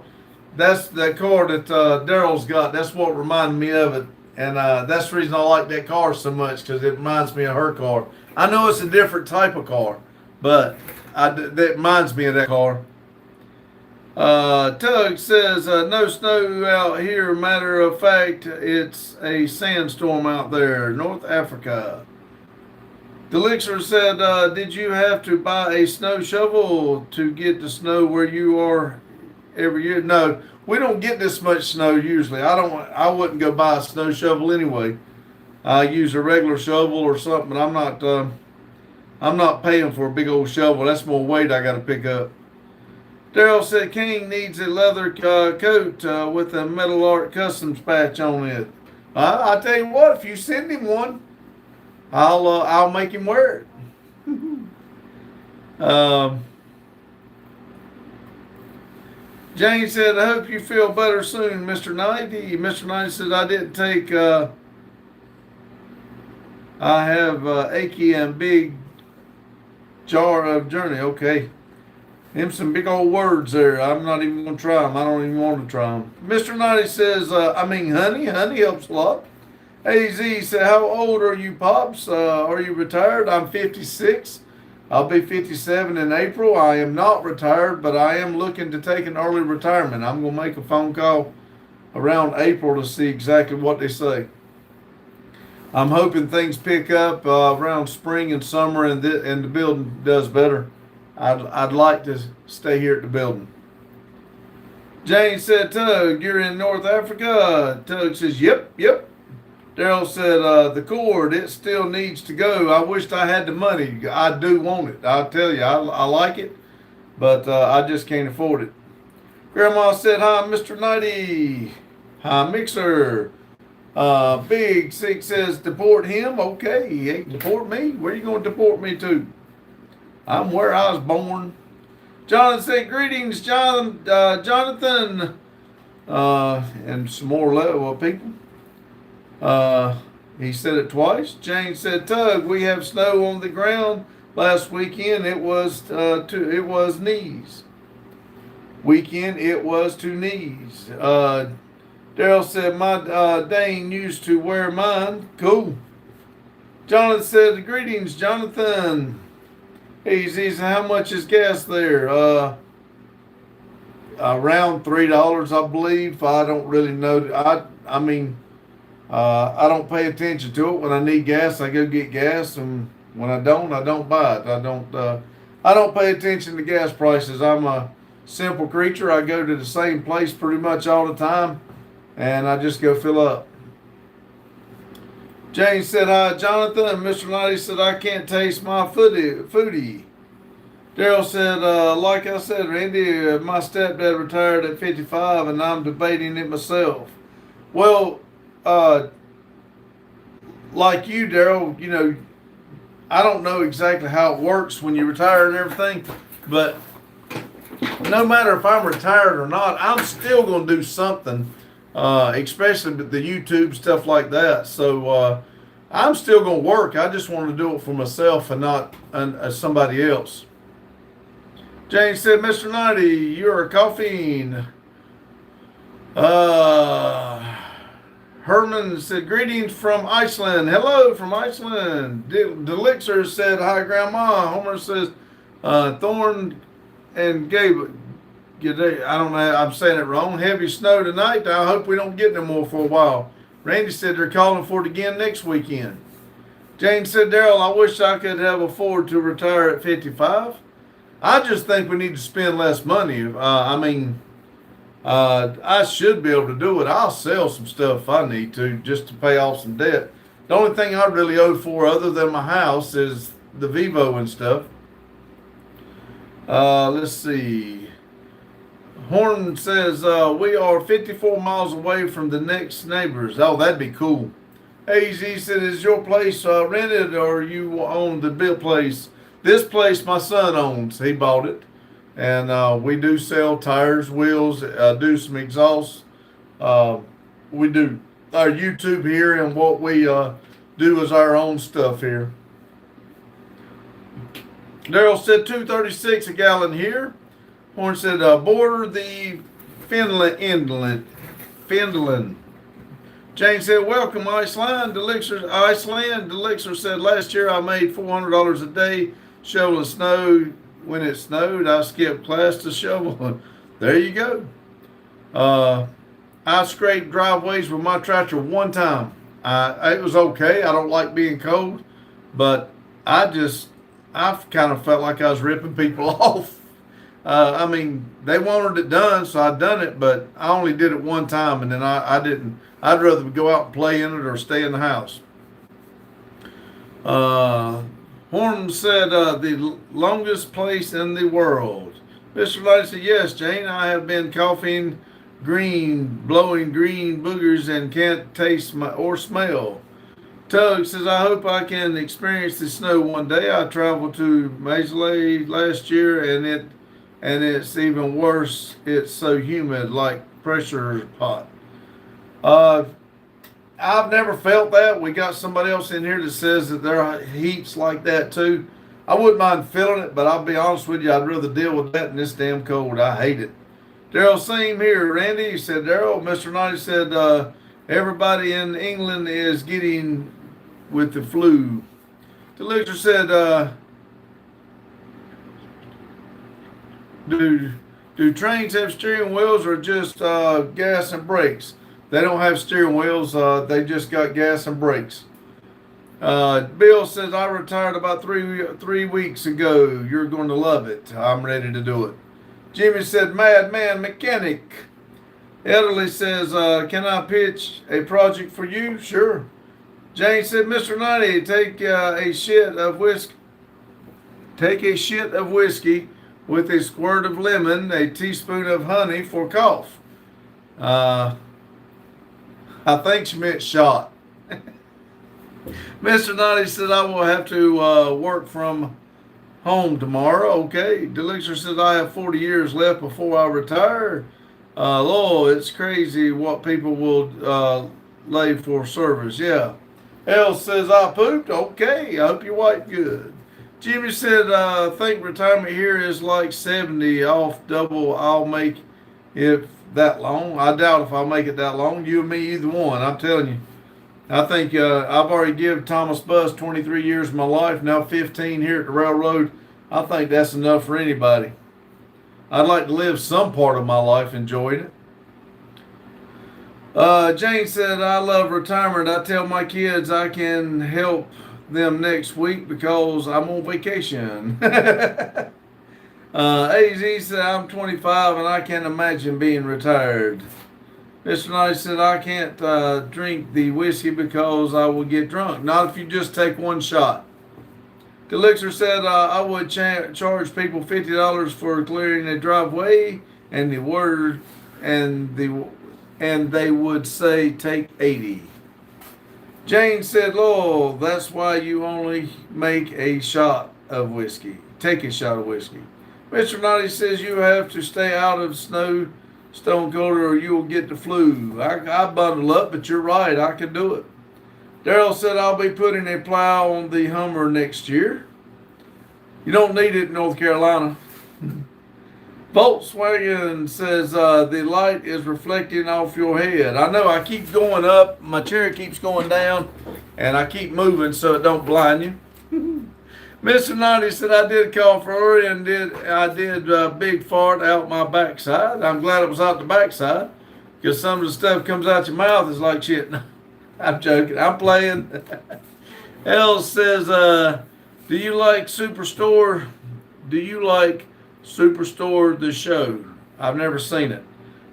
[SPEAKER 1] That's that car that Daryl's got. That's what reminded me of it. And that's the reason I like that car so much, because it reminds me of her car. I know it's a different type of car, but that reminds me of that car. Tug says, no snow out here. Matter of fact, it's a sandstorm out there, North Africa. Delixer said, did you have to buy a snow shovel to get the snow where you are every year? No. We don't get this much snow usually. I wouldn't go buy a snow shovel anyway. I use a regular shovel or something, but I'm not paying for a big old shovel. That's more weight I got to pick up. Daryl said King needs a leather coat with a Metal Art Customs patch on it. I'll tell you what, if you send him one, I'll make him wear it. Jane said, I hope you feel better soon, Mr. Knight. Mr. Knight said, I didn't take, I have achy and big jar of journey. Okay. Them some big old words there. I'm not even going to try them. I don't even want to try them. Mr. Knight says, honey helps a lot. AZ said, how old are you, Pops? Are you retired? I'm 56. I'll be 57 in April. I am not retired, but I am looking to take an early retirement. I'm going to make a phone call around April to see exactly what they say. I'm hoping things pick up around spring and summer, and the building does better. I'd like to stay here at the building. Jane said, Tug, you're in North Africa? Tug says, yep. Daryl said, the cord, it still needs to go. I wished I had the money. I do want it. I'll tell you, I like it, but I just can't afford it. Grandma said, hi, Mr. Nighty. Hi, Mixer. Big Six says, deport him. Okay, he ain't deport me. Where you going to deport me to? I'm where I was born. Jonathan said, greetings, Jonathan. And some more level people. He said it twice. Jane said, Tug, we have snow on the ground. Last weekend it was knees. Weekend it was to knees. Daryl said, my Dane used to wear mine. Cool. Jonathan said, greetings, Jonathan. He's how much is gas there? Around $3, I believe. I don't really know. I mean, I don't pay attention to it. When I need gas, I go get gas, and when I don't buy it. I don't pay attention to gas prices. I'm a simple creature. I go to the same place pretty much all the time, and I just go fill up. Jane said, hi, Jonathan. And Mr. Nighty said, I can't taste my foodie. Daryl said, like I said, Randy, my stepdad retired at 55, and I'm debating it myself. Well, like you, Daryl, you know, I don't know exactly how it works when you retire and everything, but no matter if I'm retired or not, I'm still going to do something, especially with the YouTube stuff like that. So I'm still going to work. I just want to do it for myself and not somebody else. James said, Mr. Nighty, you're a caffeine. Herman said, greetings from Iceland. Hello from Iceland. Delixer said, hi, Grandma. Homer says, Thorn and Gabe. I don't know, I'm saying it wrong. Heavy snow tonight. I hope we don't get no more for a while. Randy said they're calling for it again next weekend. James said, Daryl, I wish I could have afford to retire at 55. I just think we need to spend less money. I should be able to do it. I'll sell some stuff if I need to, just to pay off some debt. The only thing I really owe for other than my house is the Vivo and stuff. Let's see. Horn says, we are 54 miles away from the next neighbors. Oh, that'd be cool. AZ said, is your place rented or you own the bill place? This place my son owns. He bought it. And we do sell tires, wheels, do some exhausts. We do our YouTube here, and what we do is our own stuff here. Daryl said $2.36 a gallon here. Horn said border the Finland. James said welcome Iceland. Delixer said last year I made $400 a day shoveling snow. When it snowed, I skipped class to shovel. There you go. I scraped driveways with my tractor one time. It was okay. I don't like being cold, but I kind of felt like I was ripping people off. I mean, they wanted it done, so I done it, but I only did it one time, and then I didn't. I'd rather go out and play in it or stay in the house. Horn said, the longest place in the world. Mr. Light said, yes, Jane, I have been coughing blowing green boogers and can't taste or smell. Tug says, I hope I can experience the snow one day. I traveled to Masley last year and it's even worse. It's so humid, like pressure pot. I've never felt that. We got somebody else in here that says that their heat's like that too. I wouldn't mind feeling it, but I'll be honest with you, I'd rather deal with that than this damn cold. I hate it. Daryl, same here. Randy, he said, Daryl, Mr. Knight said, everybody in England is getting with the flu. The lecturer said, do trains have steering wheels or just gas and brakes? They don't have steering wheels. They just got gas and brakes. Bill says, I retired about three weeks ago. You're going to love it. I'm ready to do it. Jimmy said, Madman Mechanic. Elderly says, can I pitch a project for you? Sure. Jane said, Mr. Nutty, take a shit of whiskey. Take a shit of whiskey with a squirt of lemon, a teaspoon of honey for cough. I think she meant shot. Mr. Nutty said, I will have to work from home tomorrow. Okay. Delixer says, I have 40 years left before I retire. Lord, it's crazy what people will lay for service. Yeah. Elle says, I pooped. Okay. I hope you wipe good. Jimmy said, I think retirement here is like 70 off double. I'll make it that long. I doubt if I'll make it that long. You and me, either one. I'm telling you. I think I've already given Thomas Bus 23 years of my life, now 15 here at the railroad. I think that's enough for anybody. I'd like to live some part of my life enjoying it. Jane said, I love retirement. I tell my kids I can help them next week because I'm on vacation. AZ said, I'm 25 and I can't imagine being retired. Mr. Knight said, I can't drink the whiskey because I will get drunk. Not if you just take one shot. Delixer said, I would charge people $50 for clearing a driveway, and they would say take 80. Jane said, Lord, that's why you only make a shot of whiskey. Take a shot of whiskey. Mr. Naughty says you have to stay out of snow, stone cold, or you'll get the flu. I bundle up, but you're right. I can do it. Daryl said, I'll be putting a plow on the Hummer next year. You don't need it in North Carolina. Volkswagen says the light is reflecting off your head. I know, I keep going up, my chair keeps going down, and I keep moving so it don't blind you. Mr. Naughty said I did call for her and I did a big fart out my backside. I'm glad it was out the backside because some of the stuff comes out your mouth is like shit. I'm joking. I'm playing. Elle says, do you like Superstore? Do you like Superstore the show? I've never seen it.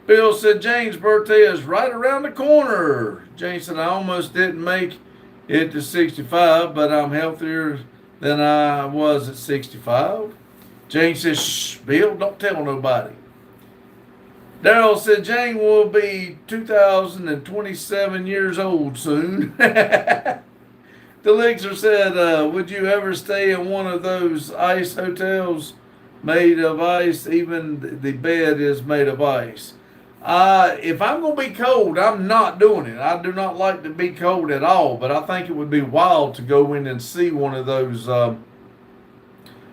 [SPEAKER 1] Bill said Jane's birthday is right around the corner. Jane said I almost didn't make it to 65, but I'm healthier than I was at 65. Jane says, shh, Bill, don't tell nobody. Daryl said Jane will be 2027 years old soon. The Elixir said, would you ever stay in one of those ice hotels made of ice? Even the bed is made of ice. If I'm going to be cold, I'm not doing it. I do not like to be cold at all, but I think it would be wild to go in and see one of those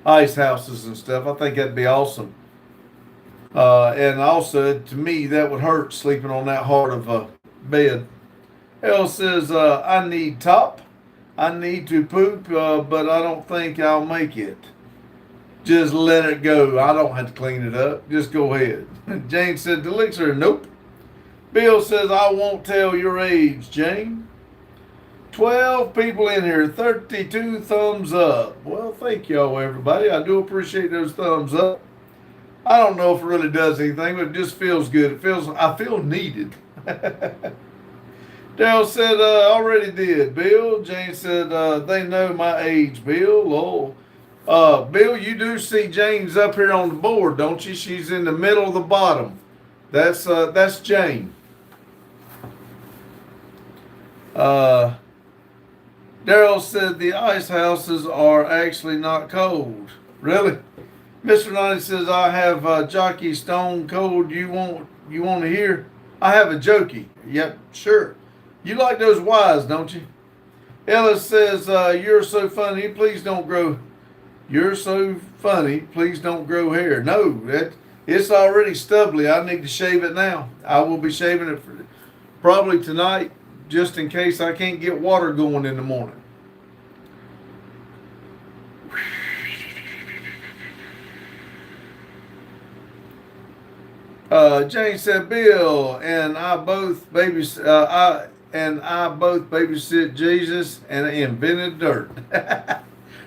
[SPEAKER 1] ice houses and stuff. I think that'd be awesome. And also, to me, that would hurt sleeping on that hard of a bed. Elle says, I need top. I need to poop, but I don't think I'll make it. Just let it go. I don't have to clean it up. Just go ahead. Jane said, the Elixir, nope. Bill says, I won't tell your age, Jane. 12 people in here, 32 thumbs up. Well, thank y'all, everybody. I do appreciate those thumbs up. I don't know if it really does anything, but it just feels good. I feel needed. Dale said, already did. Bill, Jane said, they know my age, Bill. Oh. Bill, you do see Jane's up here on the board, don't you? She's in the middle of the bottom. That's Jane. Daryl said the ice houses are actually not cold. Really? Mr. Nutty says I have Jockey Stone Cold. You want to hear? I have a jokey. Yep, sure. You like those Y's, don't you? Ellis says you're so funny. Please don't grow. You're so funny. Please don't grow hair. No, it's already stubbly. I need to shave it now. I will be shaving it probably tonight, just in case I can't get water going in the morning. Jane said, Bill and I both babysit Jesus and invented dirt.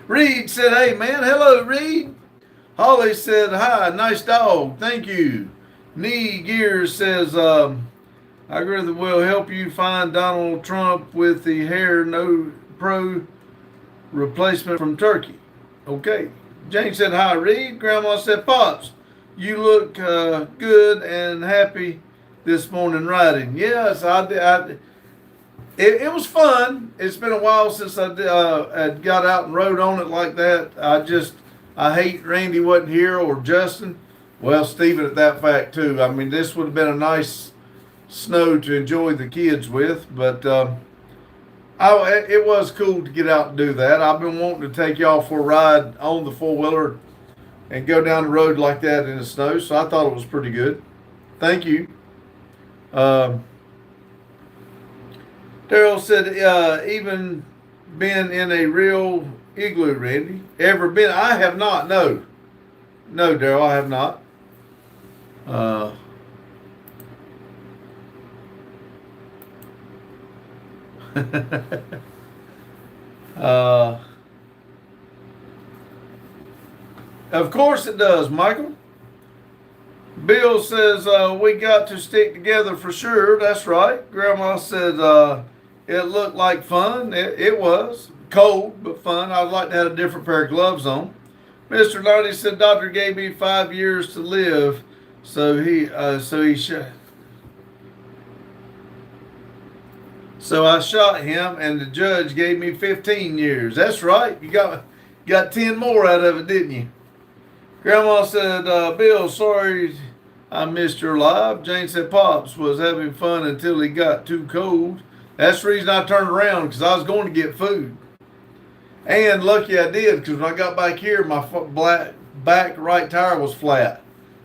[SPEAKER 1] Reed said, hey man, hello Reed. Holly said, hi, nice dog, thank you. Knee Gears says, I agree that will help you find Donald Trump with the hair no pro replacement from Turkey. Okay. Jane said, hi, Reed. Grandma said, Pops, you look good and happy this morning riding. Yes, I did. It was fun. It's been a while since I had got out and rode on it like that. I hate Randy wasn't here or Justin. Well, Stephen at that fact too. I mean, this would have been a nice snow to enjoy the kids with, but it was cool to get out and do that. I've been wanting to take y'all for a ride on the four-wheeler and go down the road like that in the snow, so I thought it was pretty good. Thank you. Daryl said, even been in a real igloo, Randy? Ever been? I have not, no. No, Daryl, I have not. Of course it does, Michael. Bill says, we got to stick together for sure. That's right. Grandma said, it looked like fun. It was cold, but fun. I'd like to have a different pair of gloves on. Mr. Nardi said, doctor gave me 5 years to live. So I shot him, and the judge gave me 15 years. That's right. You got 10 more out of it, didn't you? Grandma said, Bill, sorry I missed your live. Jane said, Pops was having fun until he got too cold. That's the reason I turned around, because I was going to get food. And lucky I did, because when I got back here, my back right tire was flat.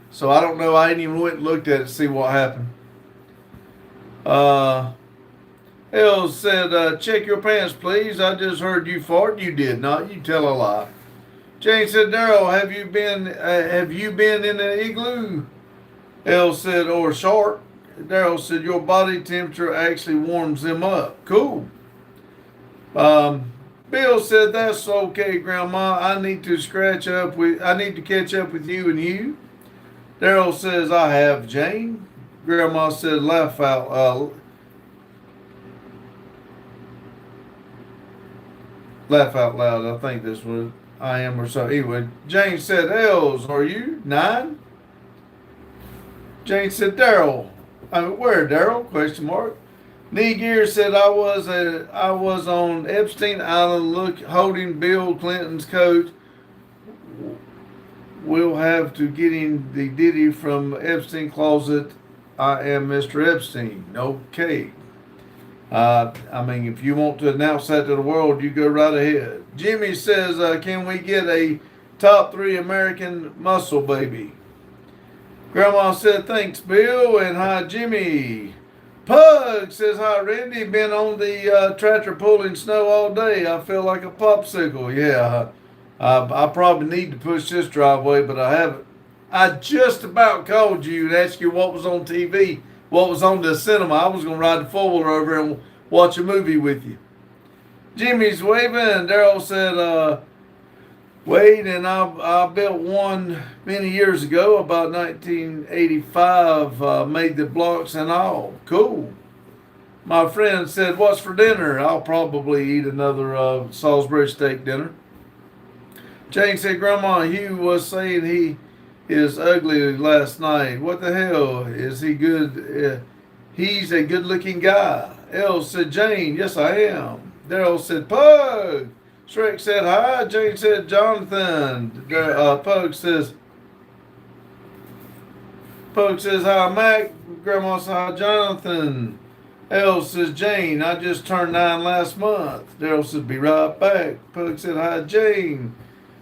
[SPEAKER 1] So I don't know. I ain't even went and looked at it to see what happened. El said, check your pants, please. I just heard you fart. You did not. You tell a lie. Jane said, Daryl, have you been in an igloo? El said, or shark. Daryl said, your body temperature actually warms them up. Cool. Bill said, that's okay, Grandma. I need to catch up with you and you. Daryl says, I have, Jane. Grandma said, laugh out loud. I think this was I am or so. Anyway, Jane said, Els, are you 9? Jane said, Daryl. Where, Daryl? Question mark. Knee Gear said, I was on Epstein Island holding Bill Clinton's coat. We'll have to get him the ditty from Epstein closet. I am Mr. Epstein. Okay. I mean, if you want to announce that to the world, you go right ahead. Jimmy says, can we get a top 3 American muscle baby? Grandma said, thanks, Bill, and hi, Jimmy. Pug says, hi, Randy. Been on the tractor pulling snow all day. I feel like a popsicle. Yeah, I probably need to push this driveway, but I haven't. I just about called you and asked you what was on TV, what was on the cinema. I was going to ride the four-wheeler over and watch a movie with you. Jimmy's waving. Daryl said, Wade and I built one many years ago, about 1985, made the blocks and all. Cool. My friend said, what's for dinner? I'll probably eat another Salisbury steak dinner. Jane said, Grandma Hugh was saying he is ugly last night. What the hell? Is he good? He's a good-looking guy. Elle said, Jane, yes, I am. Daryl said, Pug. Shrek said, hi. Jane said, Jonathan. Pug says, hi, Mac. Grandma said, hi, Jonathan. Elle says, Jane, I just turned 9 last month. Daryl said, be right back. Pug said, hi, Jane.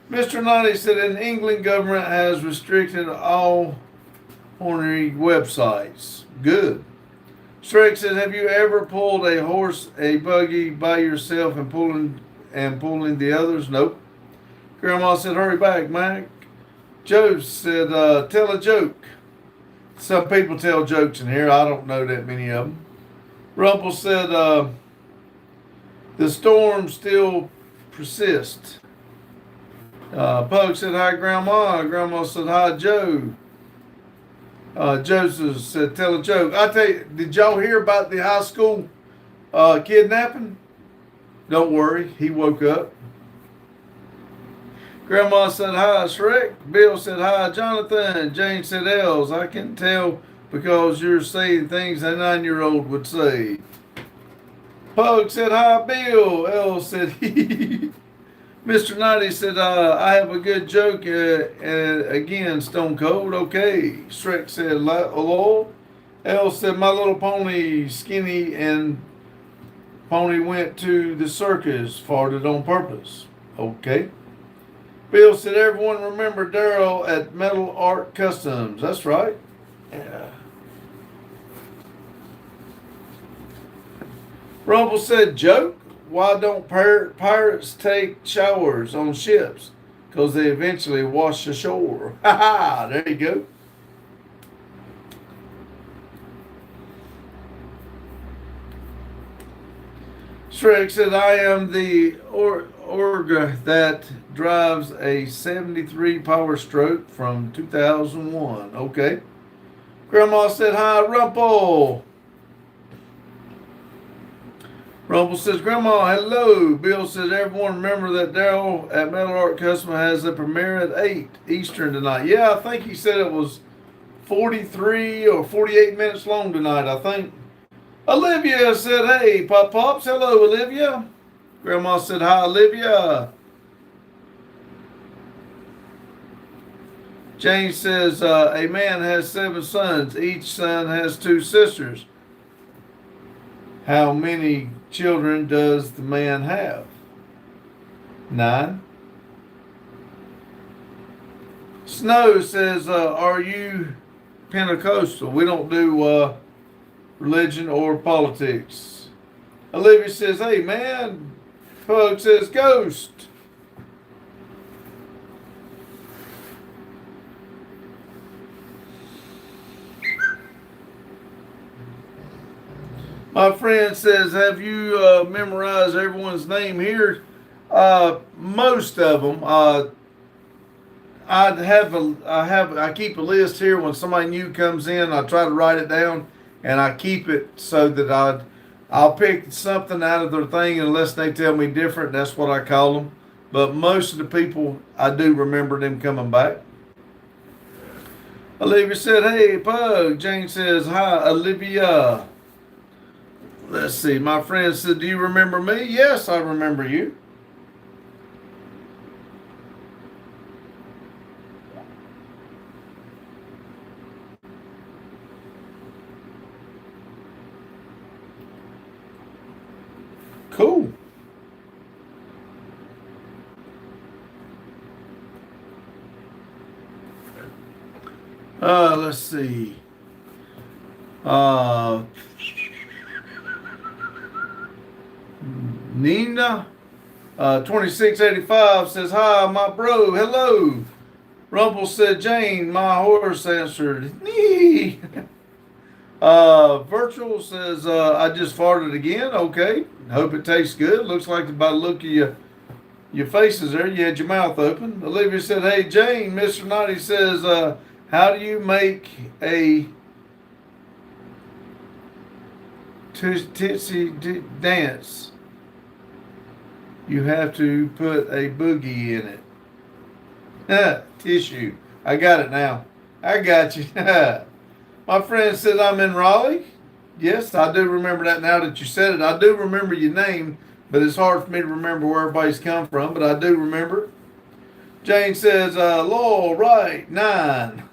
[SPEAKER 1] Mr. Knighty said, an England government has restricted all ornery websites. Good. Shrek says, have you ever pulled a buggy by yourself and pulling the others? Nope. Grandma said, hurry back, Mac. Joe said, tell a joke. Some people tell jokes in here. I don't know that many of them. Rumple said, the storm still persists. Pug said, hi, Grandma. Grandma said, hi, Joe. Joseph said, tell a joke. I tell you, did y'all hear about the high school kidnapping? Don't worry, he woke up. Grandma said, hi, Shrek. Bill said, hi, Jonathan. Jane said, Els, I can tell because you're saying things a 9-year-old would say. Pug said, hi, Bill. Els said, Mr. Knighty said, I have a good joke again, Stone Cold. Okay. Shrek said, lol. Els said, my little pony, Skinny, and Pony went to the circus, farted on purpose. Okay. Bill said, everyone remember Daryl at Metal Art Customs. That's right. Yeah. Rumble said, joke? Why don't pirates take showers on ships? Because they eventually wash ashore. Ha ha! There you go. Shrek said, I am the Orga that drives a 73 Power Stroke from 2001. Okay. Grandma said, hi, Rumple. Rumple says, Grandma, hello. Bill says, everyone remember that Daryl at Metal Art Custom has a premiere at 8 Eastern tonight. Yeah, I think he said it was 43 or 48 minutes long tonight, I think. Olivia said, hey, Pops. Hello, Olivia. Grandma said, hi, Olivia. Jane says, a man has 7 sons. Each son has 2 sisters. How many children does the man have? 9. Snow says, are you Pentecostal? We don't do religion or politics. Olivia says, hey man. Pug says, ghost. My friend says, have you memorized everyone's name here? Most of them. I keep a list here. When somebody new comes in, I try to write it down, and I keep it so that I'll pick something out of their thing unless they tell me different. That's what I call them. But most of the people, I do remember them coming back. Olivia said, hey, Pug. Jane says, hi, Olivia. Let's see. My friend said, do you remember me? Yes, I remember you. Cool. Let's see. Nina, 2685 says, hi, my bro. Hello. Rumple said, Jane, my horse answered. Nee. Virtual says, I just farted again. Okay. Hope it tastes good. Looks like by the look of your faces there, you had your mouth open. Olivia said, hey, Jane, Mr. Naughty says, how do you make a titsy dance? You have to put a boogie in it. Tissue. I got it now. I got you. My friend said I'm in Raleigh. Yes, I do remember that now that you said it. I do remember your name, but it's hard for me to remember where everybody's come from, but I do remember. Jane says, Lowell, right, 9.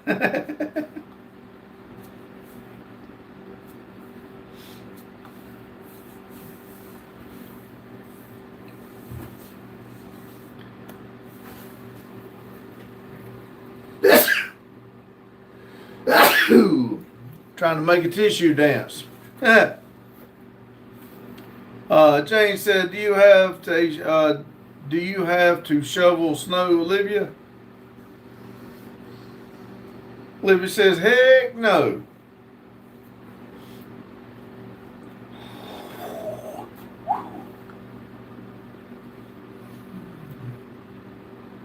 [SPEAKER 1] Trying to make a tissue dance. Jane said, do you have to shovel snow, Olivia? Olivia says, heck no.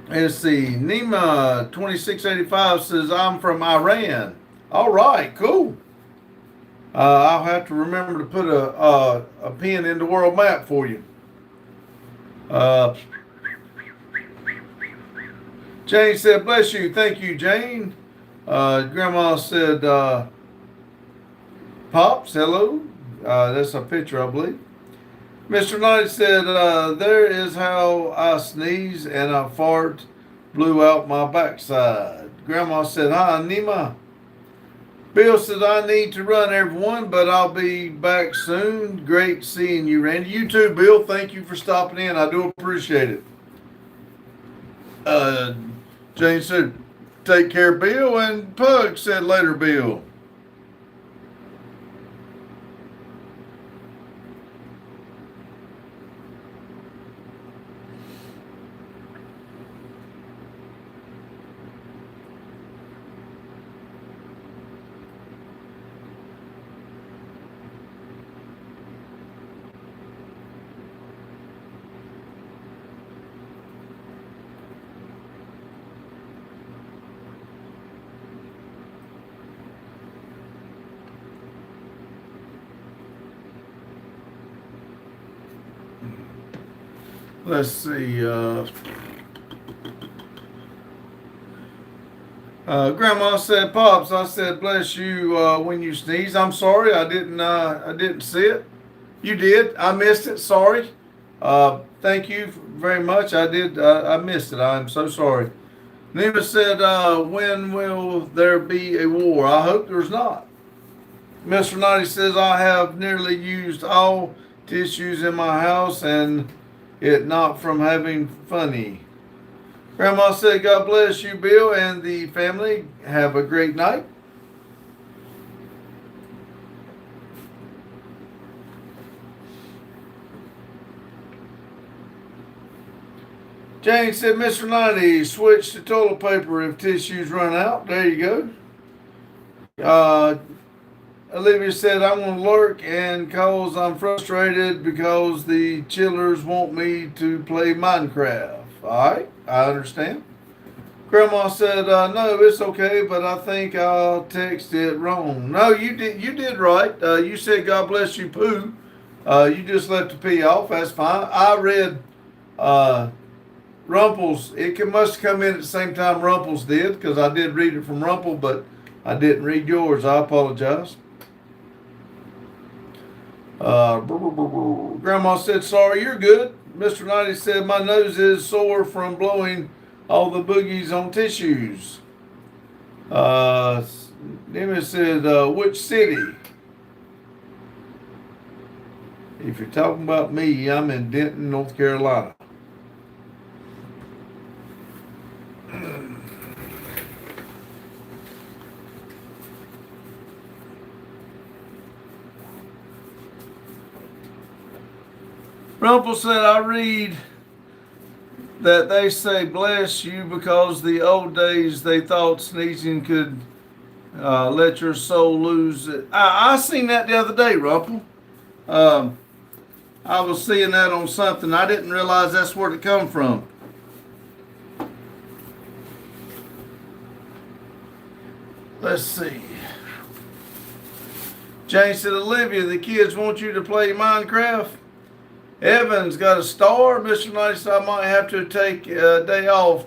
[SPEAKER 1] Let's see. Nima 2685 says, I'm from Iran. All right, cool. I'll have to remember to put a pin in the world map for you. Jane said, bless you. Thank you, Jane. Grandma said, Pops, hello. That's a picture, I believe. Mr. Knight said, there is how I sneeze and a fart blew out my backside. Grandma said, hi, Nima. Bill said, I need to run, everyone, but I'll be back soon. Great seeing you, Randy. You too, Bill. Thank you for stopping in. I do appreciate it. Jane said, take care, Bill. And Pug said, later, Bill. Let's see. Grandma said, "Pops," I said, "Bless you when you sneeze." I'm sorry, I didn't see it. You did. I missed it. Sorry. Thank you very much. I did. I missed it. I'm so sorry. Neva said, "When will there be a war?" I hope there's not. Mr. Naughty says, "I have nearly used all tissues in my house and it not from having funny." Grandma said, "God bless you, Bill, and the family. Have a great night." Jane said, "Mr. 90, switch to toilet paper if tissues run out." There you go. Olivia said, "I'm going to lurk and cause I'm frustrated because the chillers want me to play Minecraft." All right, I understand. Grandma said, "No, it's okay, but I think I'll text it wrong." No, you did. You did right. You said, "God bless you, Pooh." You just left the P off. That's fine. I read Rumple's. Must have come in at the same time Rumple's did, because I did read it from Rumple, but I didn't read yours. I apologize. Grandma said, "Sorry, you're good." Mr. Knighty said, "My nose is sore from blowing all the boogies on tissues." Nima said, "Which city?" If you're talking about me, I'm in Denton, North Carolina. Rumple said, "I read that they say bless you because the old days they thought sneezing could let your soul lose it." I seen that the other day, Rumple. I was seeing that on something. I didn't realize that's where it come from. Let's see. Jane said, "Olivia, the kids want you to play Minecraft." Evan's got a star. Mr. Knight said, "I might have to take a day off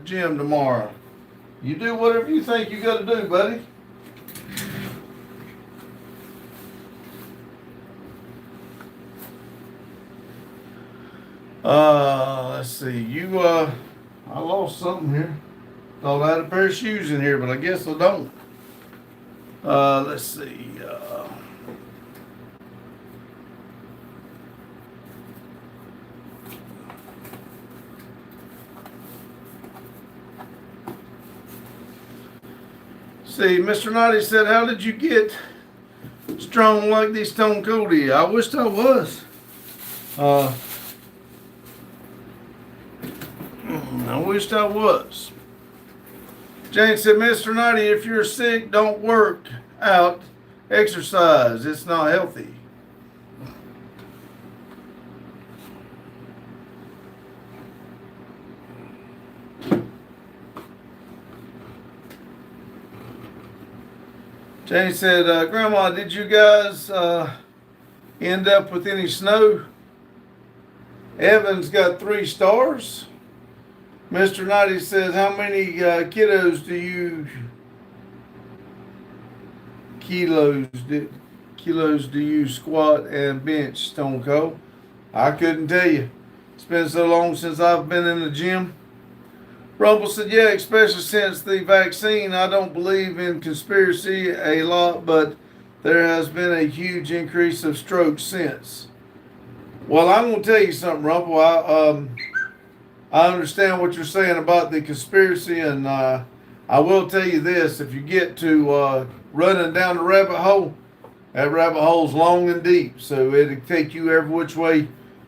[SPEAKER 1] gym tomorrow." You do whatever you think you got to do, buddy. Let's see. I lost something here. Thought I had a pair of shoes in here, but I guess I don't. Let's see. See, Mr. Naughty said, "How did you get strong like these Stone Coldie?" I wished I was. I wished I was. Jane said, "Mr. Naughty, if you're sick, don't work out. Exercise. It's not healthy." Jane said, Grandma, did you guys end up with any snow? Evan's got 3 stars. Mr. Knighty says, how many kilos do you squat and bench, Stone Cold? I couldn't tell you. It's been so long since I've been in the gym. Rumble said, yeah, especially since the vaccine. I don't believe in conspiracy a lot, but there has been a huge increase of strokes since. Well, I'm going to tell you something, Rumble. I understand what you're saying about the conspiracy, and I will tell you this. If you get to running down the rabbit hole, that rabbit hole's long and deep, so it'll take you every which way.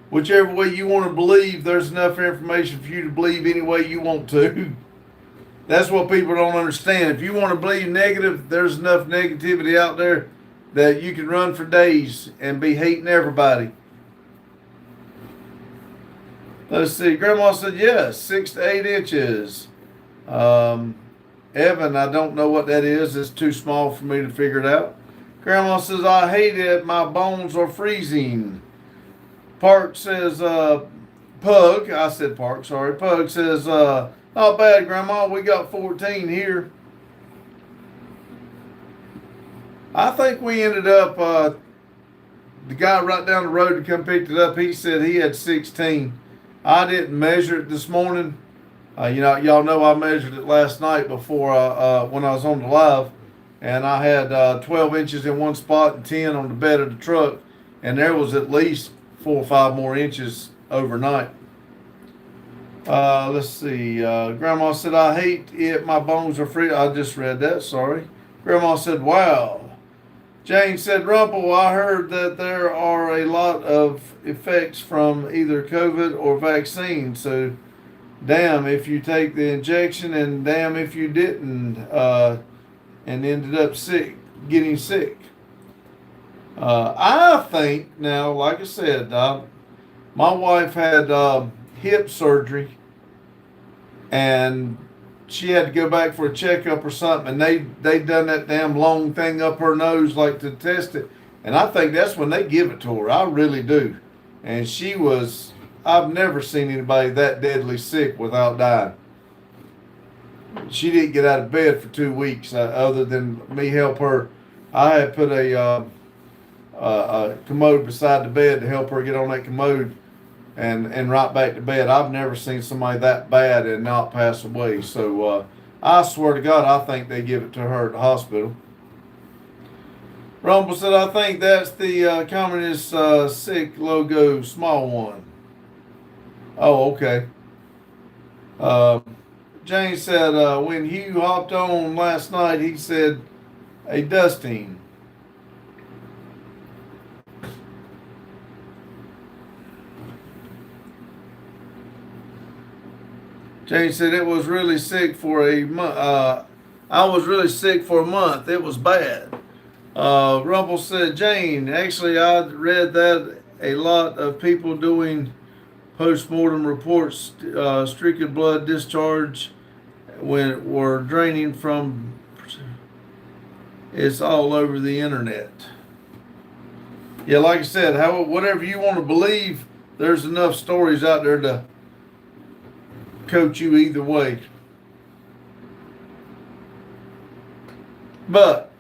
[SPEAKER 1] Whichever way you want to believe, there's enough information for you to believe any way you want to. That's what people don't understand. If you want to believe negative, there's enough negativity out there that you can run for days and be hating everybody. Let's see. Grandma said yes, 6 to 8 inches. Evan, I don't know what that is. It's too small for me to figure it out. Grandma says, I hate it. My bones are freezing. Park says, Pug. I said Park, sorry. Pug says, not bad, Grandma. We got 14 here. I think we ended up, the guy right down the road to come pick it up, he said he had 16. I didn't measure it this morning. Y'all know I measured it last night before when I was on the live. And I had 12 inches in one spot and 10 on the bed of the truck. And there was at least 4 or 5 more inches overnight. Let's see. Grandma said, I hate it. My bones are free. I just read that. Sorry. Grandma said, wow. Jane said, Rumple, I heard that there are a lot of effects from either COVID or vaccine. So, damn if you take the injection and damn if you didn't and ended up getting sick. I think now, like I said, my wife had hip surgery, and she had to go back for a checkup or something, and they done that damn long thing up her nose like to test it, and I think that's when they give it to her. I really do. And I've never seen anybody that deadly sick without dying. She didn't get out of bed for 2 weeks, other than me help her. I had put a commode beside the bed to help her get on that commode and right back to bed. I've never seen somebody that bad and not pass away. So I swear to God, I think they give it to her at the hospital. Rumble said, I think that's the communist sick logo, small one. Oh, okay. Jane said, when Hugh hopped on last night, he said, a dusting. Jane said it was really sick for a month. I was really sick for a month. It was bad. Rumble said, Jane, actually I read that a lot of people doing post-mortem reports, streaked blood discharge when were draining from, it's all over the internet. Yeah, like I said, whatever you want to believe, there's enough stories out there to coach you either way. But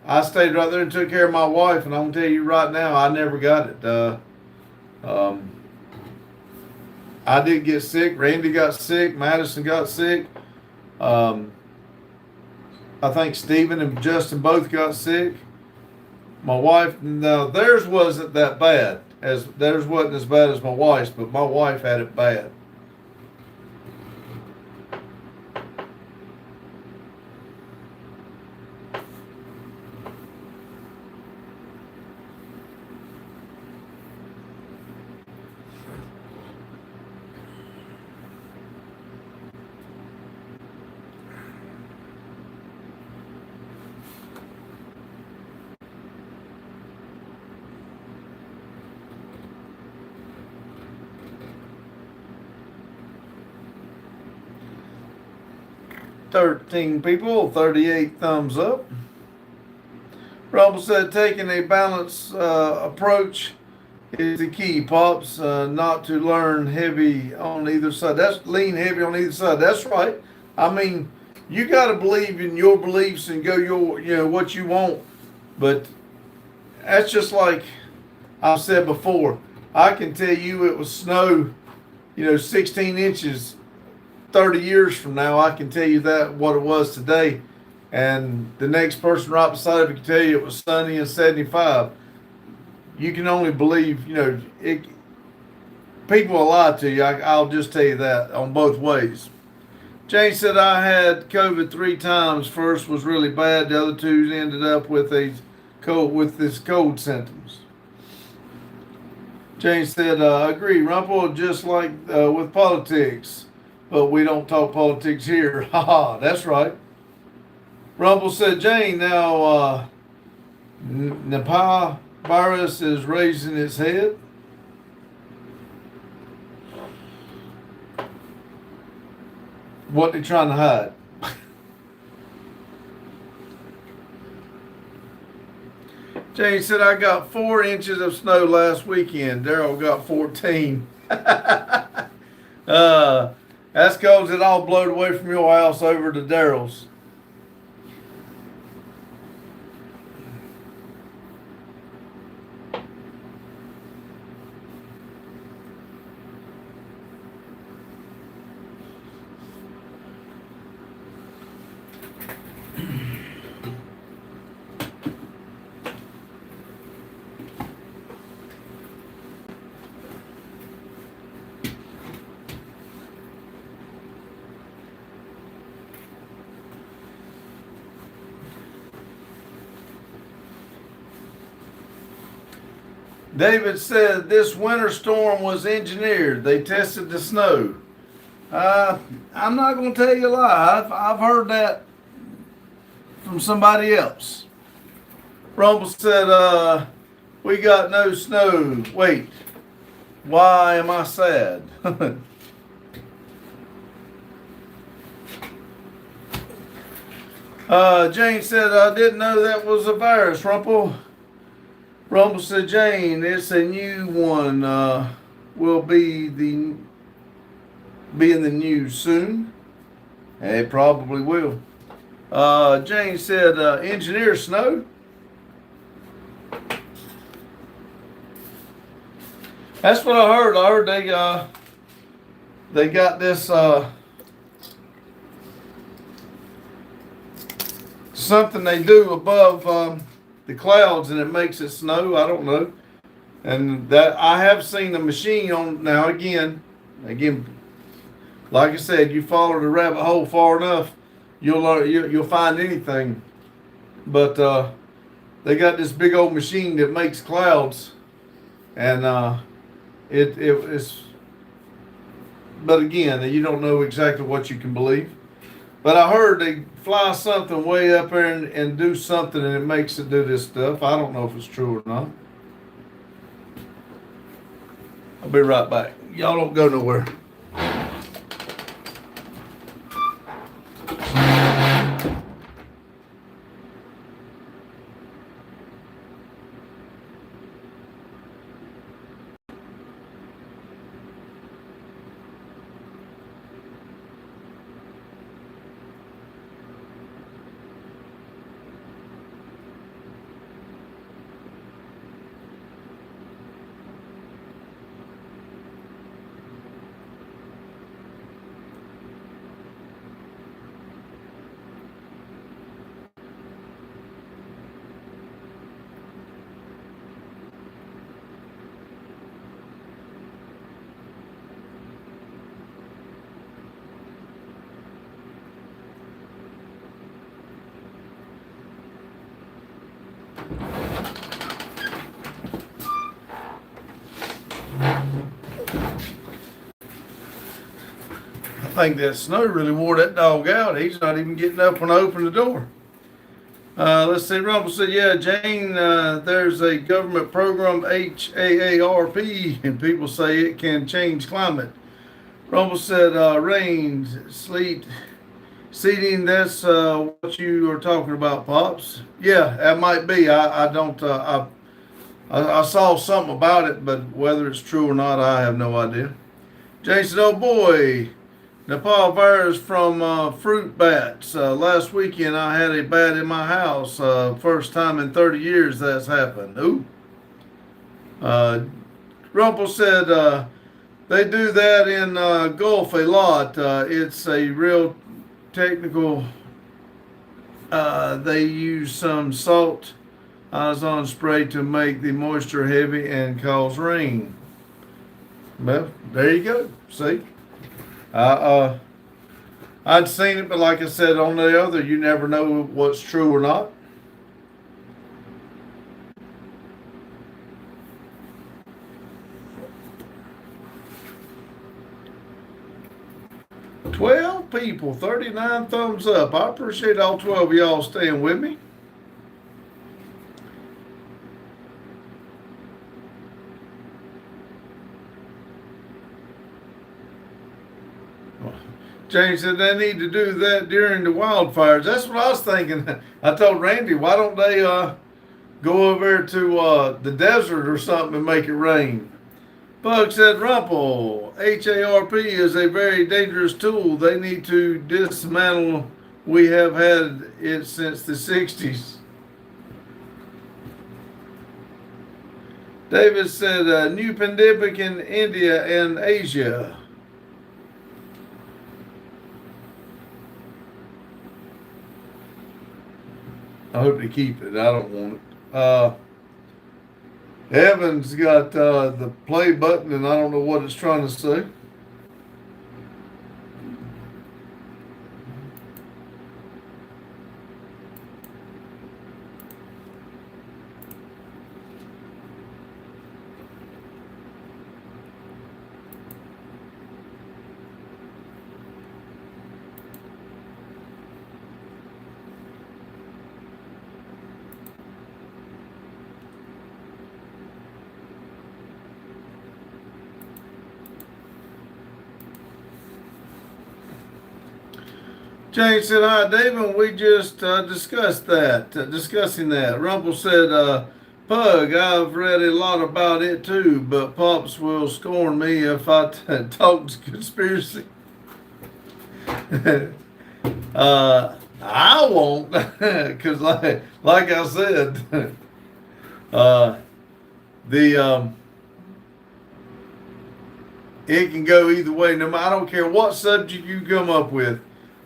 [SPEAKER 1] I stayed right there and took care of my wife, and I'm gonna tell you right now, I never got it. I did get sick. Randy got sick. Madison got sick. I think Stephen and Justin both got sick. My wife, no, theirs wasn't that bad. Theirs wasn't as bad as my wife's, but my wife had it bad. $13 people, 38 thumbs up. Rumble said taking a balanced approach is the key, Pops. Not to learn heavy on either side. That's lean heavy on either side. That's right. I mean, you got to believe in your beliefs and go what you want. But that's just like I've said before. I can tell you it was snow, 16 inches 30 years from now. I can tell you that what it was today. And the next person right beside of it can tell you it was sunny and 75. You can only believe, people will lie to you. I'll just tell you that on both ways. Jane said, I had COVID 3 times. First was really bad. The other two ended up with this cold symptoms. Jane said, agree, Rumple, just like with politics. But we don't talk politics here. Haha, that's right. Rumple said, Jane, now Nipah virus is raising its head. What they trying to hide? Jane said, I got 4 inches of snow last weekend. Daryl got 14. That's because it all blowed away from your house over to Daryl's. David said this winter storm was engineered. They tested the snow. I'm not going to tell you a lie. I've heard that from somebody else. Rumble said, we got no snow. Wait, why am I sad? Jane said, I didn't know that was a virus, Rumple. Rumble said, Jane, it's a new one. Will be in the news soon. It probably will. Jane said, engineer snow. That's what I heard. I heard they got this something they do above the clouds and it makes it snow. I don't know. And that I have seen the machine on now again, like I said, you follow the rabbit hole far enough, you'll find anything. But they got this big old machine that makes clouds, and it's. But again, you don't know exactly what you can believe. But I heard they fly something way up there and do something and it makes it do this stuff. I don't know if it's true or not. I'll be right back. Y'all don't go nowhere. I think that snow really wore that dog out. He's not even getting up when I open the door. Let's see. Rumble said, yeah, Jane, there's a government program, HAARP, and people say it can change climate. Rumble said, rain, sleet, seating, that's what you are talking about, Pops. Yeah, that might be. I don't. I saw something about it, but whether it's true or not, I have no idea. Jason, oh boy, Nepal virus from fruit bats. Last weekend, I had a bat in my house. First time in 30 years that's happened. Ooh. Rumpel said they do that in Gulf a lot. It's a real technical. They use some salt ozone spray to make the moisture heavy and cause rain. Well, there you go. See, I'd seen it, but like I said on the other, you never know what's true or not. "12 people, 39 thumbs up. I appreciate all 12 of y'all staying with me. James said they need to do that during the wildfires. That's what I was thinking. I told Randy, why don't they go over to the desert or something and make it rain? Bug said, Rumpel, HARP is a very dangerous tool. They need to dismantle. We have had it since the 60s. David said, new pandemic in India and Asia. I hope they keep it. I don't want it. Evan's got the play button, and I don't know what it's trying to say. James said, hi, David. We just discussing that. Rumpel said, Pug, I've read a lot about it too, but Pops will scorn me if I talk conspiracy. I won't, because like I said, it can go either way. I don't care what subject you come up with.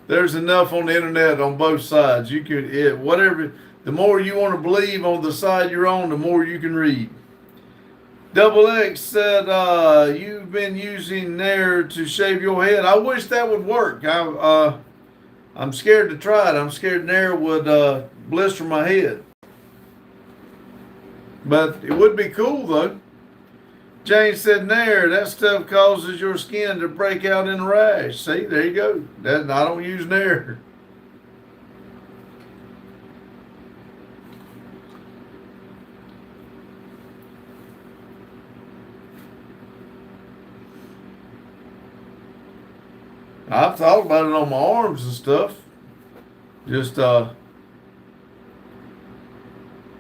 [SPEAKER 1] There's enough on the internet on both sides. You can whatever. The more you want to believe on the side you're on, the more you can read. Double X said you've been using Nair to shave your head. I wish that would work. I'm scared to try it. I'm scared Nair would blister my head. But it would be cool though. James said, Nair, that stuff causes your skin to break out in a rash. See, there you go. I don't use Nair. I've thought about it on my arms and stuff. Just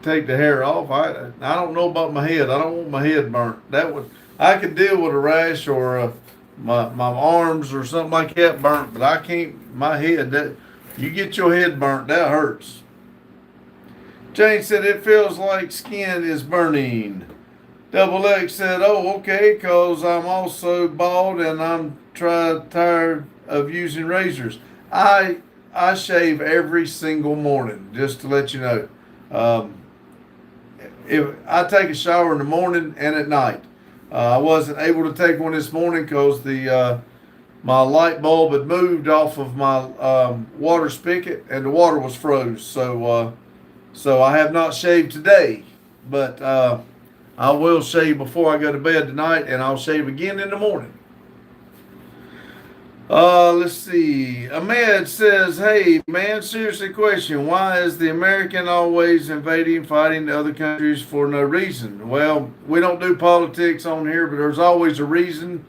[SPEAKER 1] take the hair off. I don't know about my head. I don't want my head burnt. I could deal with a rash or my arms or something like that burnt, but I can't. My head, that you get your head burnt, that hurts. Jane said it feels like skin is burning. Double X said, oh, okay, because I'm also bald and I'm tired of using razors. I shave every single morning, just to let you know. If I take a shower in the morning and at night. I wasn't able to take one this morning because my light bulb had moved off of my water spigot and the water was froze. So I have not shaved today, but I will shave before I go to bed tonight, and I'll shave again in the morning. Let's see. Ahmed says, hey, man, seriously question. Why is the American always invading, fighting other countries for no reason? Well, we don't do politics on here, but there's always a reason.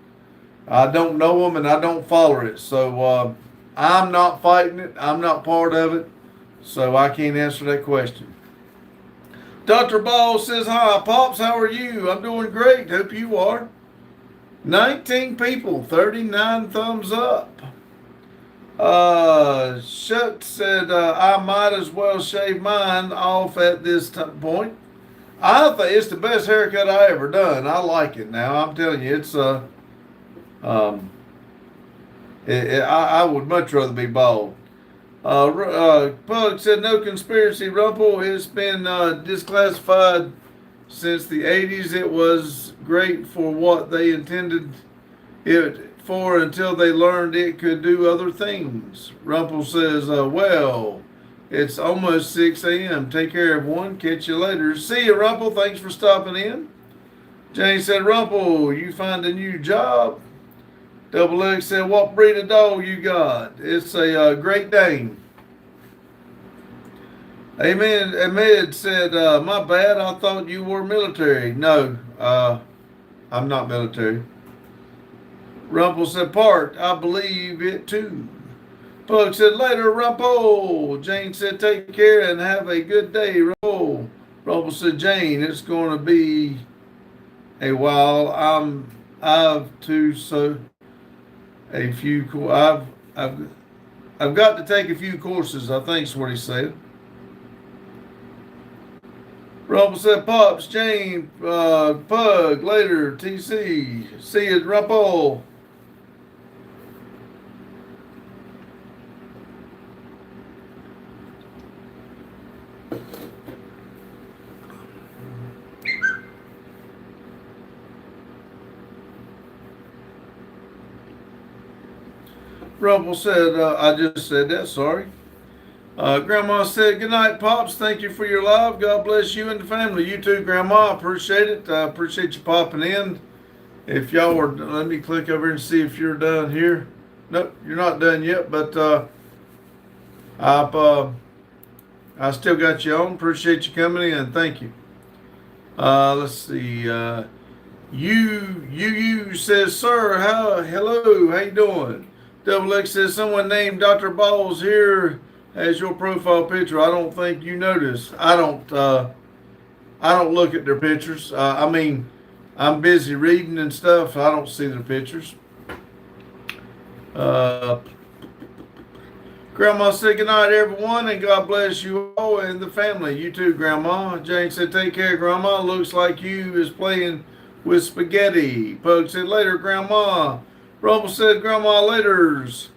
[SPEAKER 1] I don't know them, and I don't follow it. So I'm not fighting it. I'm not part of it. So I can't answer that question. Dr. Ball says, hi, Pops, how are you? I'm doing great. Hope you are. 19 people, 39 thumbs up. Shuck said, I might as well shave mine off at this point. I think it's the best haircut I ever done. I like it now. I'm telling you, it's I would much rather be bald. Pug said no conspiracy, Rumple. It's been disclassified since the 80s. It was great for what they intended it for until they learned it could do other things. Rumple says, well, it's almost 6 a.m. Take care, everyone. Catch you later. See you, Rumple. Thanks for stopping in. Jane said, Rumple, you find a new job? Double X said, what breed of dog you got? It's a Great Dane. Amen. Ahmed said, my bad. I thought you were military. No, I'm not military. Rumple said, Part, I believe it too. Pug said, later, Rumple. Jane said, take care and have a good day, Rumple. Rumple said, Jane, it's going to be a while. I've got to take a few courses, I think is what he said. Rumple said, Pops, Jane, Pug, later, TC. See you, Rumple. Rumple said, I just said that, sorry. Grandma said, good night, Pops. Thank you for your live. God bless you and the family. You too, Grandma. Appreciate it. I appreciate you popping in. If y'all were, let me click over here and see if you're done here. Nope, you're not done yet, but I still got you on. Appreciate you coming in. Thank you. Let's see. You says, sir, hello, how you doing? Double X says, someone named Dr. Balls here as your profile picture. I don't think you noticed. I don't look at their pictures. I mean, I'm busy reading and stuff. So I don't see their pictures. Grandma said, good night, everyone, and God bless you all and the family. You too, Grandma. Jane said, take care, Grandma. Looks like you is playing with spaghetti. Pug said, later, Grandma. Rumble said, Grandma, laters.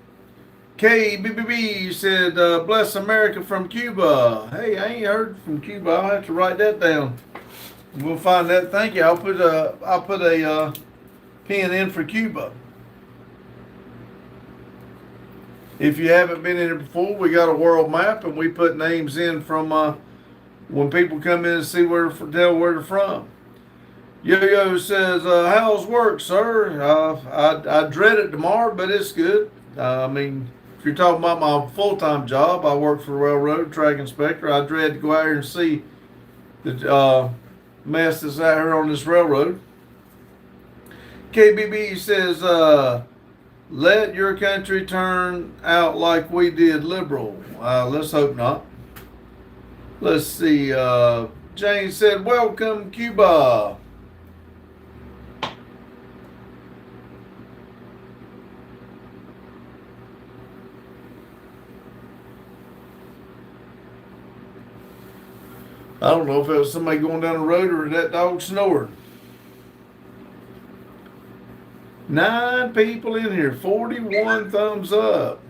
[SPEAKER 1] KBBB said, bless America from Cuba. Hey, I ain't heard from Cuba. I'll have to write that down. We'll find that. Thank you. I'll put a pin in for Cuba. If you haven't been in here before, we got a world map and we put names in from when people come in and see tell where they're from. Yo-Yo says, how's work, sir? I dread it tomorrow, but it's good. I mean, if you're talking about my full-time job, I work for the railroad, track inspector. I dread to go out here and see the mess that's out here on this railroad. KBB says, let your country turn out like we did, liberal. Let's hope not. Let's see. Jane said, welcome, Cuba. I don't know if it was somebody going down the road or that dog snoring. 9 people in here, 41 thumbs up.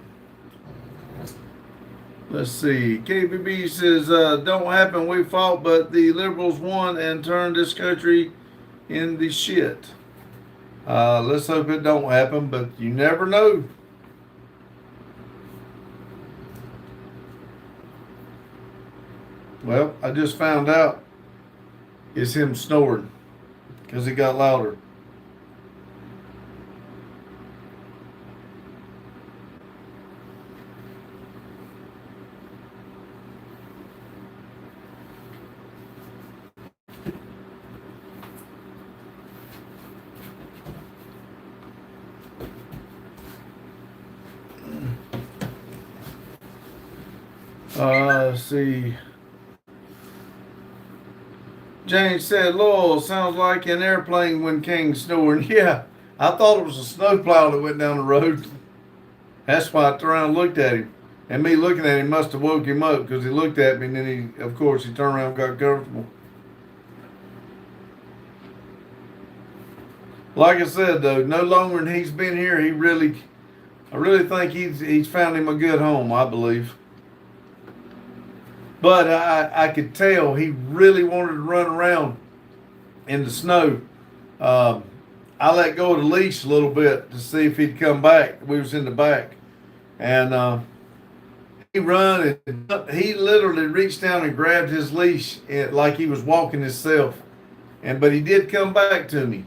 [SPEAKER 1] Let's see. KBB says, don't happen, we fought, but the liberals won and turned this country in the shit. Let's hope it don't happen, but you never know. Well, I just found out it's him snoring because it got louder. Let's see. James said, Lowell, sounds like an airplane when King snoring. Yeah, I thought it was a snowplow that went down the road. That's why I turned around and looked at him. And me looking at him must have woke him up because he looked at me and then he, of course, he turned around and got comfortable. Like I said, though, no longer than he's been here, I really think he's found him a good home, I believe. But I could tell he really wanted to run around in the snow. I let go of the leash a little bit to see if he'd come back. We was in the back. And he run and he literally reached down and grabbed his leash like he was walking himself. But he did come back to me.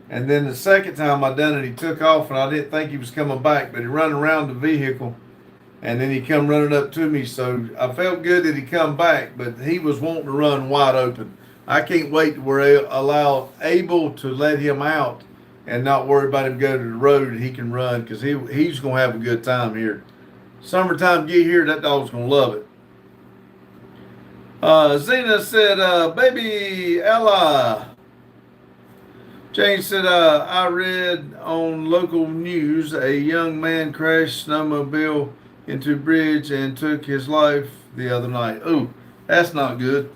[SPEAKER 1] And then the second time I done it, he took off and I didn't think he was coming back, but he run around the vehicle and then he come running up to me. So I felt good that he come back, but he was wanting to run wide open. I can't wait to allow Abel to let him out and not worry about him going to the road. He can run because he's going to have a good time here. Summertime get here, that dog's going to love it. Zena said, baby Ella. Jane said, I read on local news a young man crashed snowmobile into a bridge and took his life the other night. Oh, that's not good.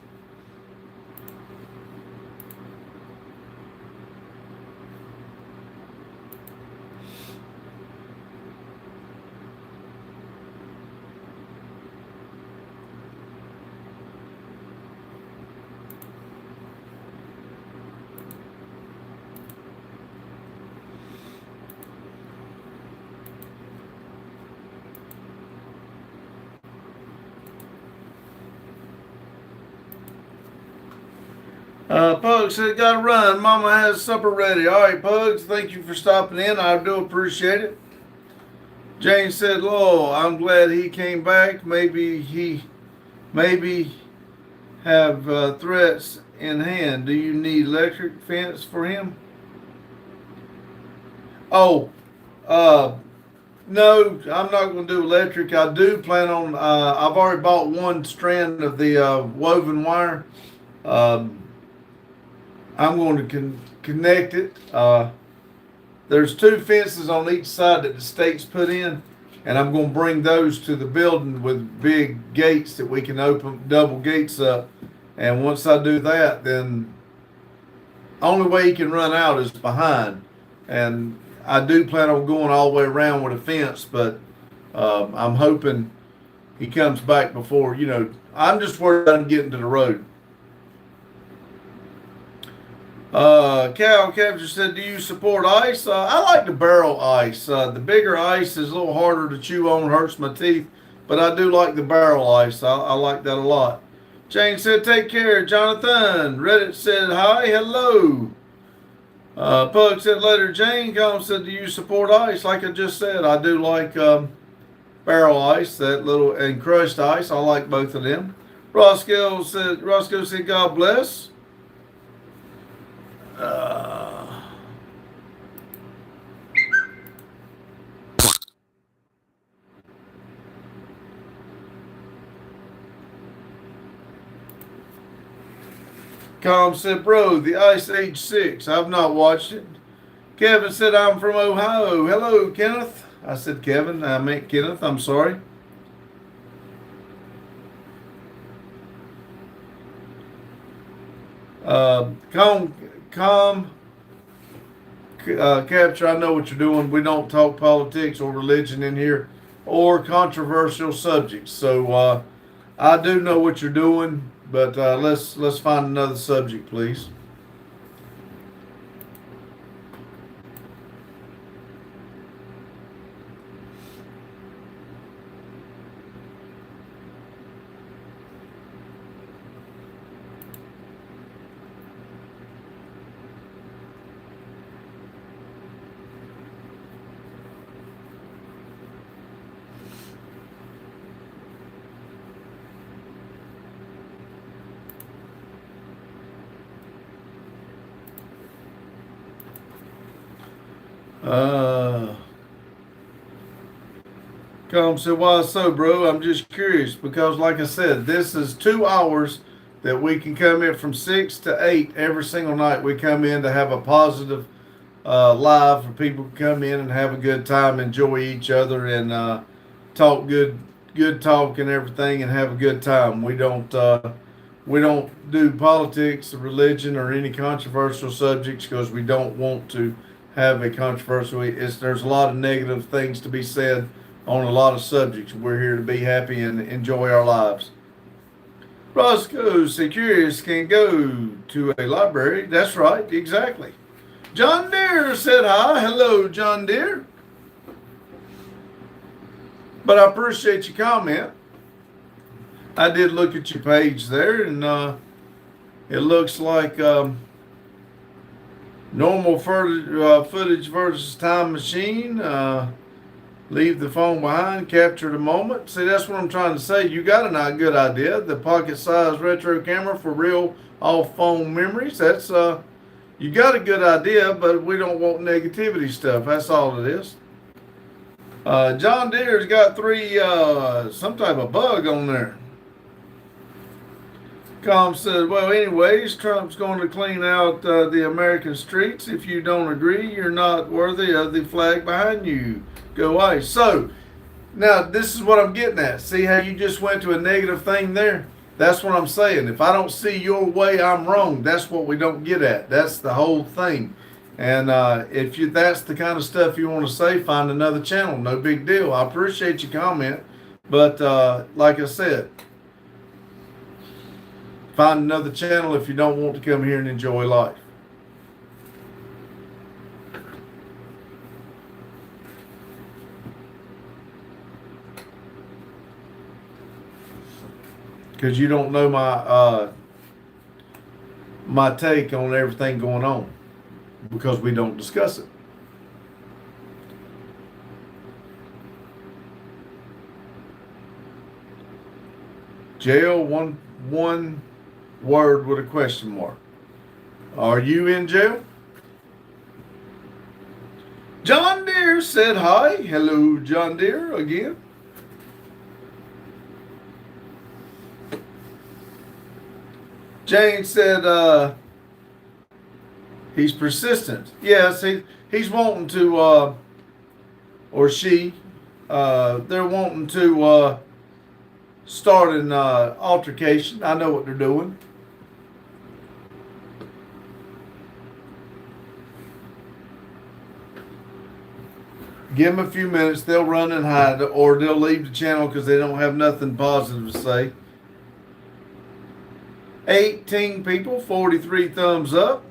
[SPEAKER 1] Pugs said, gotta run. Mama has supper ready. All right, Pugs, thank you for stopping in. I do appreciate it. Jane said, Lowell, I'm glad he came back. Maybe have threats in hand. Do you need electric fence for him? Oh, no, I'm not going to do electric. I do plan on, I've already bought one strand of the woven wire. I'm going to connect it. There's two fences on each side that the state's put in, and I'm going to bring those to the building with big gates that we can open double gates up. And once I do that, then only way he can run out is behind. And I do plan on going all the way around with a fence, but I'm hoping he comes back before, I'm just worried about him getting to the road. Cal Capture said, do you support ice? I like the barrel ice. The bigger ice is a little harder to chew on, hurts my teeth, but I do like the barrel ice. I like that a lot. Jane said, take care, Jonathan. Reddit said, hi, hello. Pug said, later, Jane. Colin said, do you support ice? Like I just said, I do like barrel ice, that little, and crushed ice. I like both of them. Roscoe said, God bless. Colin said, bro, the Ice Age 6. I've not watched it. Kevin said, I'm from Ohio. Hello, Kenneth. I said Kevin. I meant Kenneth. I'm sorry. Capture, I know what you're doing. We don't talk politics or religion in here or controversial subjects. So I do know what you're doing, but let's find another subject, please. Come said, why so, bro? I'm just curious because, like I said, this is 2 hours that we can come in from 6 to 8 every single night. We come in to have a positive live for people to come in and have a good time, enjoy each other, and talk good talk and everything, and have a good time. We don't do politics, religion, or any controversial subjects because we don't want to have a controversial. There's a lot of negative things to be said on a lot of subjects. We're here to be happy and enjoy our lives. Roscoe Securious can go to a library. That's right, exactly. John Deere said hi. Hello, John Deere. But I appreciate your comment. I did look at your page there, and it looks like normal footage versus time machine. Leave the phone behind, capture the moment. See, that's what I'm trying to say. You got a good idea. The pocket-sized retro camera for real off-phone memories. That's you got a good idea, but we don't want negativity stuff. That's all it is. John Deere's got some type of bug on there. Com said, well, anyways, Trump's going to clean out the American streets. If you don't agree, you're not worthy of the flag behind you. Go away. So, now this is what I'm getting at. See how you just went to a negative thing there? That's what I'm saying. If I don't see your way, I'm wrong. That's what we don't get at. That's the whole thing. And if that's the kind of stuff you want to say, find another channel. No big deal. I appreciate your comment. But like I said, find another channel if you don't want to come here and enjoy life. Because you don't know my take on everything going on, because we don't discuss it. Jail, one word with a question mark. Are you in jail? John Deere said hi. Hello, John Deere, again. Jane said he's persistent. Yes, he's wanting to, or she, they're wanting to start an altercation. I know what they're doing. Give them a few minutes. They'll run and hide, or they'll leave the channel because they don't have nothing positive to say. 18 people, 43 thumbs up.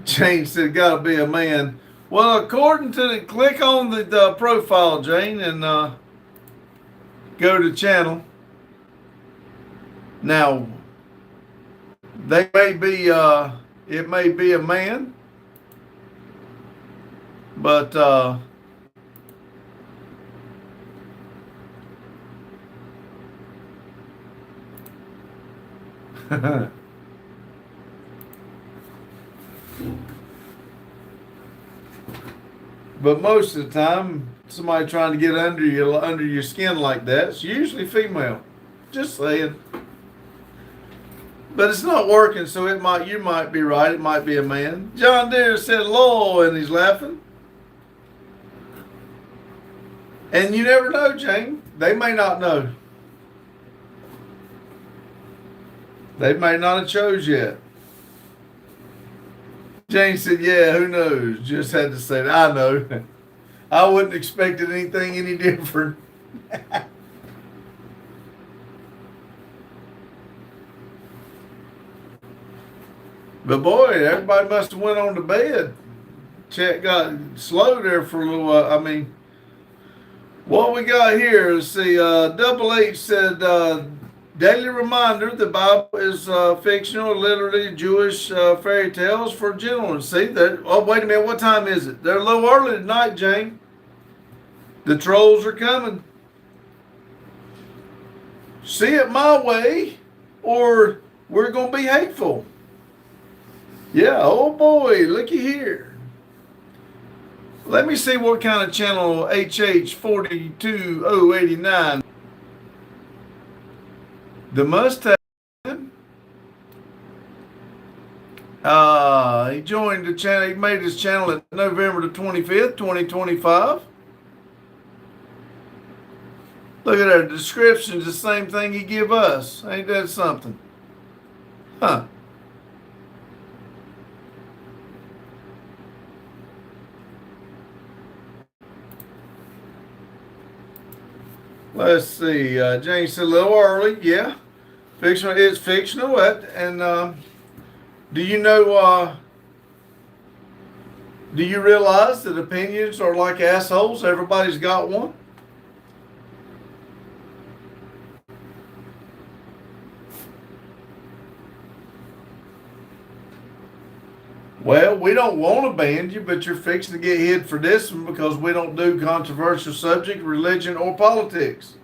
[SPEAKER 1] Jane said, gotta be a man. Well, according to click on the profile, Jane, and go to channel. Now, they may be, it may be a man, but but most of the time, somebody trying to get under your skin like that, it's usually female. Just saying. But it's not working, so you might be right. It might be a man. John Deere said hello, and he's laughing. And you never know, Jane. They may not know. They may not have chose yet. Jane said, yeah, who knows? Just had to say that. I know. I wouldn't expect anything any different. But boy, everybody must have went on to bed. Chat got slow there for a little while. I mean, what we got here is Double H said, daily reminder, the Bible is fictional, literally Jewish fairy tales for gentlemen. See that? Oh, wait a minute. What time is it? They're a little early tonight, Jane. The trolls are coming. See it my way, or we're going to be hateful. Yeah, oh boy, looky here. Let me see what kind of channel HH42089. The Mustang. He joined the channel. He made his channel at November the 25th, 2025. Look at our descriptions, the same thing he give us. Ain't that something? Huh. Let's see. James said a little early. Yeah. Fictional. It's fictional. And do you know, do you realize that opinions are like assholes? Everybody's got one. Well, we don't want to ban you, but you're fixing to get hit for this one because we don't do controversial subject, religion, or politics.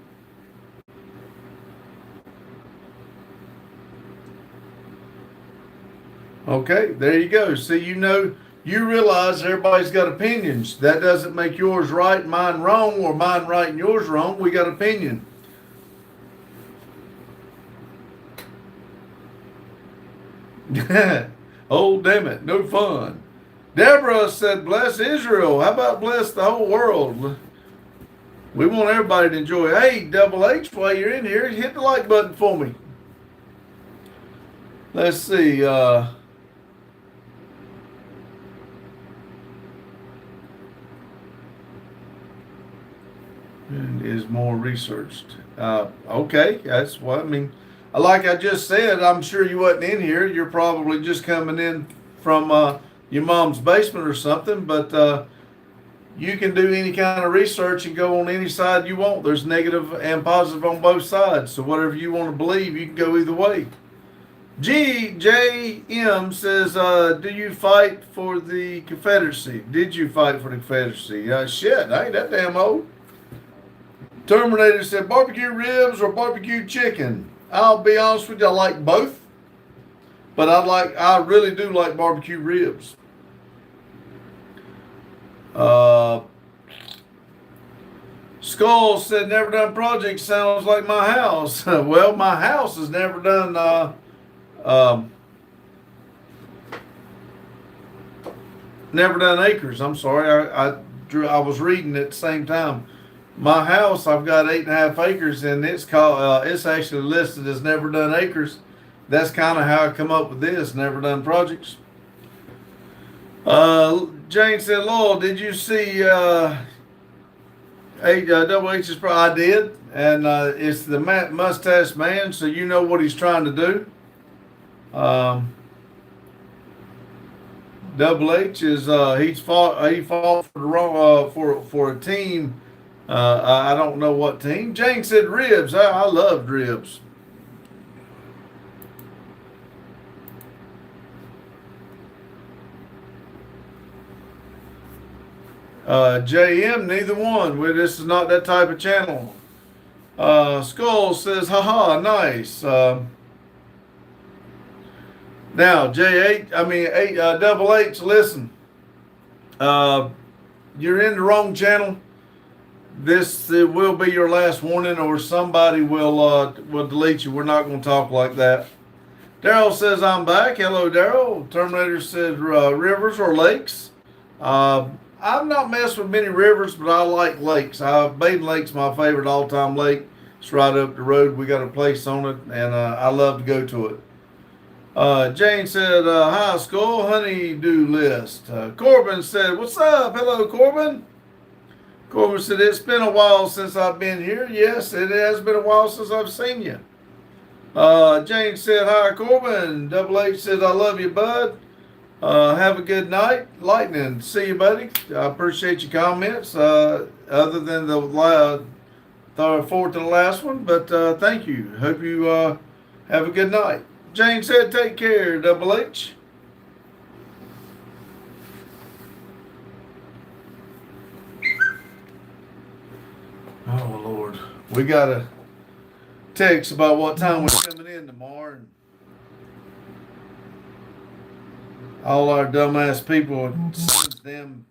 [SPEAKER 1] Okay, there you go. See, you realize everybody's got opinions. That doesn't make yours right, mine wrong, or mine right and yours wrong. We got opinion. Oh, damn it. No fun. Deborah said, bless Israel. How about bless the whole world? We want everybody to enjoy it. Hey, Double H, while you're in here, hit the like button for me. Let's see. And is more researched. Okay, that's what I mean. Like I just said, I'm sure you wasn't in here. You're probably just coming in from your mom's basement or something. But you can do any kind of research and go on any side you want. There's negative and positive on both sides. So whatever you want to believe, you can go either way. GJM says, do you fight for the Confederacy? Did you fight for the Confederacy? Shit, I ain't that damn old. Terminator said, barbecue ribs or barbecue chicken? I'll be honest with you, I like both, but I really do like barbecue ribs. Skull said, never done project sounds like my house. Well, my house has never done, never done acres. I'm sorry, I was reading at the same time. My house, I've got 8.5 acres, and it's called. It's actually listed as never done acres. That's kind of how I come up with this. Never done projects. Jane said, "Lowell, did you see Double H's? I did, and it's the mustache man, so you know what he's trying to do. Double H is he fought for the wrong for a team." I don't know what team. Jane said ribs. I loved ribs. JM, neither one. This is not that type of channel. Skull says, haha, nice. Now, Double H, listen. You're in the wrong channel. This will be your last warning, or somebody will delete you. We're not going to talk like that. Daryl says, I'm back. Hello, Daryl. Terminator said, rivers or lakes? I've not messed with many rivers, but I like lakes. Baden Lake's my favorite all-time lake. It's right up the road. We got a place on it, and I love to go to it. Jane said, hi, Skull, honey-do list. Corbin said, what's up? Hello, Corbin. Corbin said, it's been a while since I've been here. Yes, it has been a while since I've seen you. Jane said, hi, Corbin. Double H says, I love you, bud. Have a good night. Lightning. See you, buddy. I appreciate your comments, other than the fourth to the last one, but thank you. Hope you have a good night. Jane said, take care, Double H. Oh, Lord. We got a text about what time we're coming in tomorrow. And all our dumbass people send them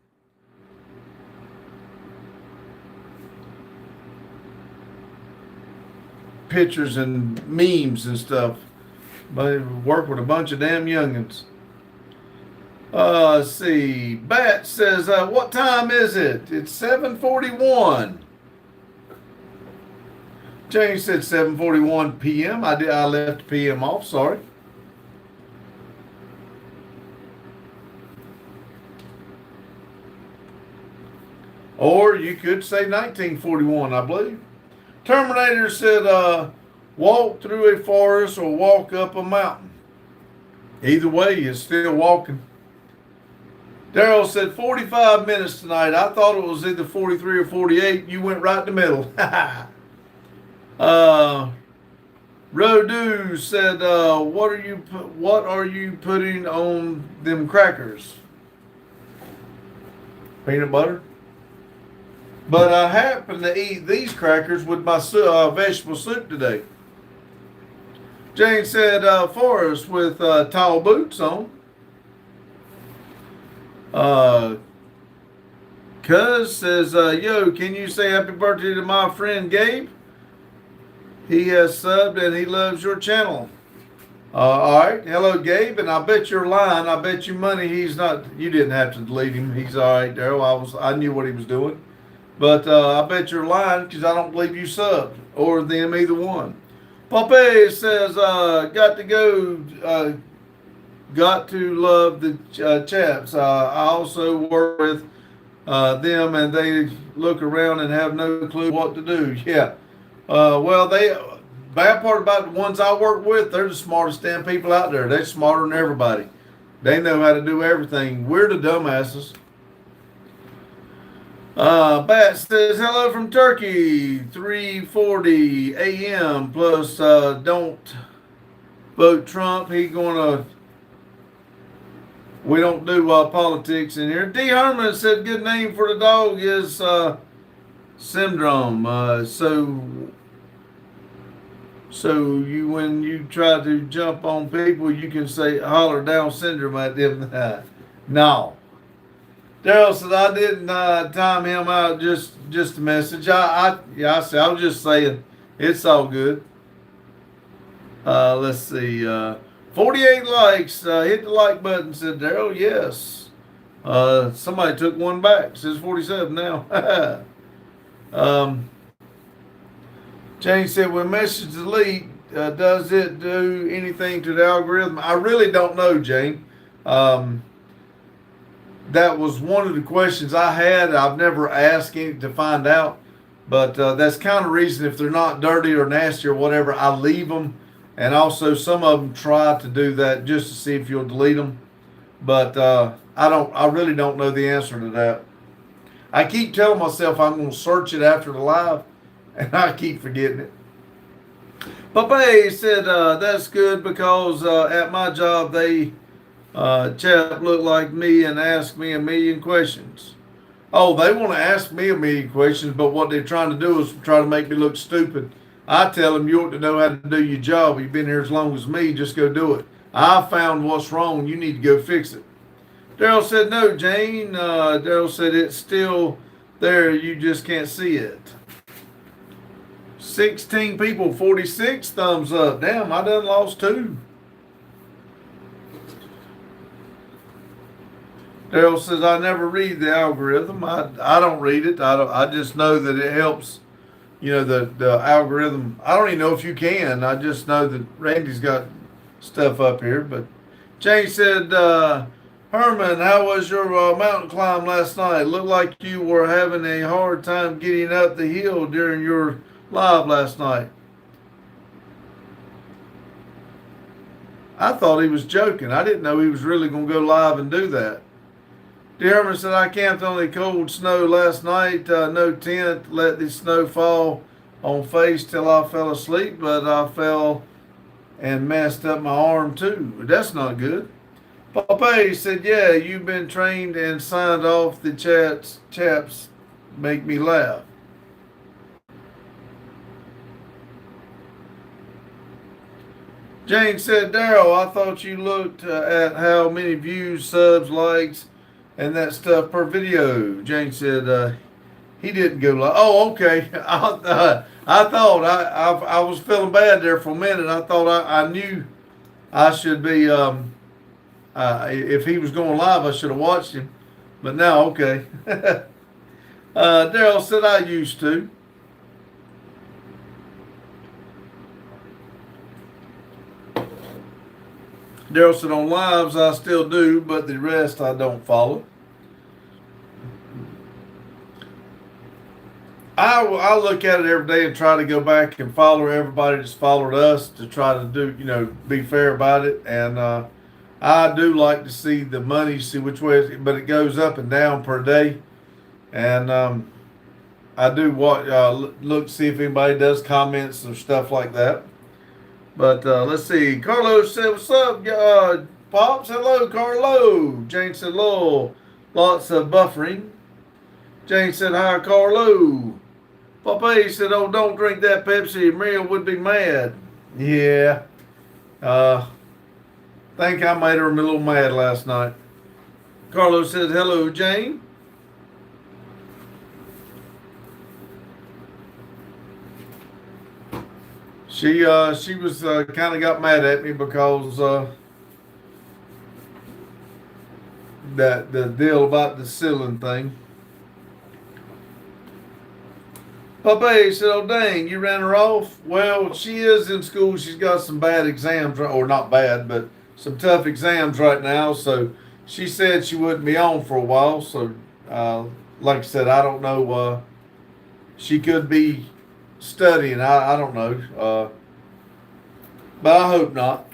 [SPEAKER 1] pictures and memes and stuff. But work with a bunch of damn youngins. Let's see. Bat says, what time is it? It's 7:41. James said 7:41 p.m. I left p.m. off, sorry. Or you could say 1941, I believe. Terminator said, walk through a forest or walk up a mountain. Either way, you're still walking. Daryl said 45 minutes tonight. I thought it was either 43 or 48. You went right in the middle. Rodu said, what are you putting on them crackers? Peanut butter. But I happened to eat these crackers with my vegetable soup today. Jane said, Forrest with tall boots on. Cuz says, yo, can you say happy birthday to my friend Gabe? He has subbed and he loves your channel. All right. Hello, Gabe. And I bet you're lying. I bet you money he's not. You didn't have to delete him. He's all right, Daryl. I knew what he was doing. But I bet you're lying because I don't believe you subbed or them either one. Poppy says, got to go. Got to love the chaps. I also work with them and they look around and have no clue what to do. Yeah. Well, bad part about the ones I work with, they're the smartest damn people out there. They're smarter than everybody. They know how to do everything. We're the dumbasses. Bat says, hello from Turkey, 3:40 a.m. Plus, don't vote Trump. We don't do politics in here. D. Herman said, good name for the dog is Syndrome. So when you try to jump on people, you can say holler Down syndrome at them. No. Daryl said I didn't time him out. Just a message. I was just saying it's all good. Let's see. 48 likes. Hit the like button. Said Daryl. Yes. Somebody took one back. Says 47 now. Jane said, when message delete, does it do anything to the algorithm? I really don't know, Jane. That was one of the questions I had. I've never asked any to find out. But that's kind of reason if they're not dirty or nasty or whatever, I leave them. And also some of them try to do that just to see if you'll delete them. But I really don't know the answer to that. I keep telling myself I'm going to search it after the live. And I keep forgetting it. Pape said, that's good because at my job, they chap look like me and ask me a million questions. Oh, they want to ask me a million questions, but what they're trying to do is try to make me look stupid. I tell them you ought to know how to do your job. You've been here as long as me. Just go do it. I found what's wrong. You need to go fix it. Daryl said, no, Jane. Daryl said it's still there. You just can't see it. 16 people, 46 thumbs up. Damn, I done lost 2. Daryl says, I never read the algorithm. I don't read it. I just know that it helps, the algorithm. I don't even know if you can. I just know that Randy's got stuff up here. But Jane said, Herman, how was your mountain climb last night? Looked like you were having a hard time getting up the hill during your live last night. I thought he was joking. I didn't know he was really going to go live and do that. Herman said, I camped on the cold snow last night. No tent. Let the snow fall on face till I fell asleep, but I fell and messed up my arm too. That's not good. Pape said, yeah, you've been trained and signed off. The chaps make me laugh. Jane said, Daryl, I thought you looked at how many views, subs, likes, and that stuff per video. Jane said, He didn't go live. Oh, okay. I thought I was feeling bad there for a minute. I thought I knew I should be. If he was going live, I should have watched him. But now, okay. Daryl said I used to. Daryl said on lives I still do, but the rest I don't follow. I look at it every day and try to go back and follow everybody that's followed us to try to do, be fair about it. And I do like to see the money, see which way, but it goes up and down per day. And I do look see if anybody does comments or stuff like that. But let's see. Carlos said, "What's up, Pops? Hello, Carlo." Jane said, "Hello. Lots of buffering." Jane said, "Hi, Carlo." Papa said, "Oh, don't drink that Pepsi. Maria would be mad." Yeah. Think I made her a little mad last night. Carlos said, "Hello, Jane." She was kind of got mad at me because that the deal about the ceiling thing. Papa said, "Oh dang, you ran her off." Well, she is in school. She's got some bad exams, or not bad, but some tough exams right now. So she said she wouldn't be on for a while. So like I said, I don't know. She could be studying. I don't know. But I hope not.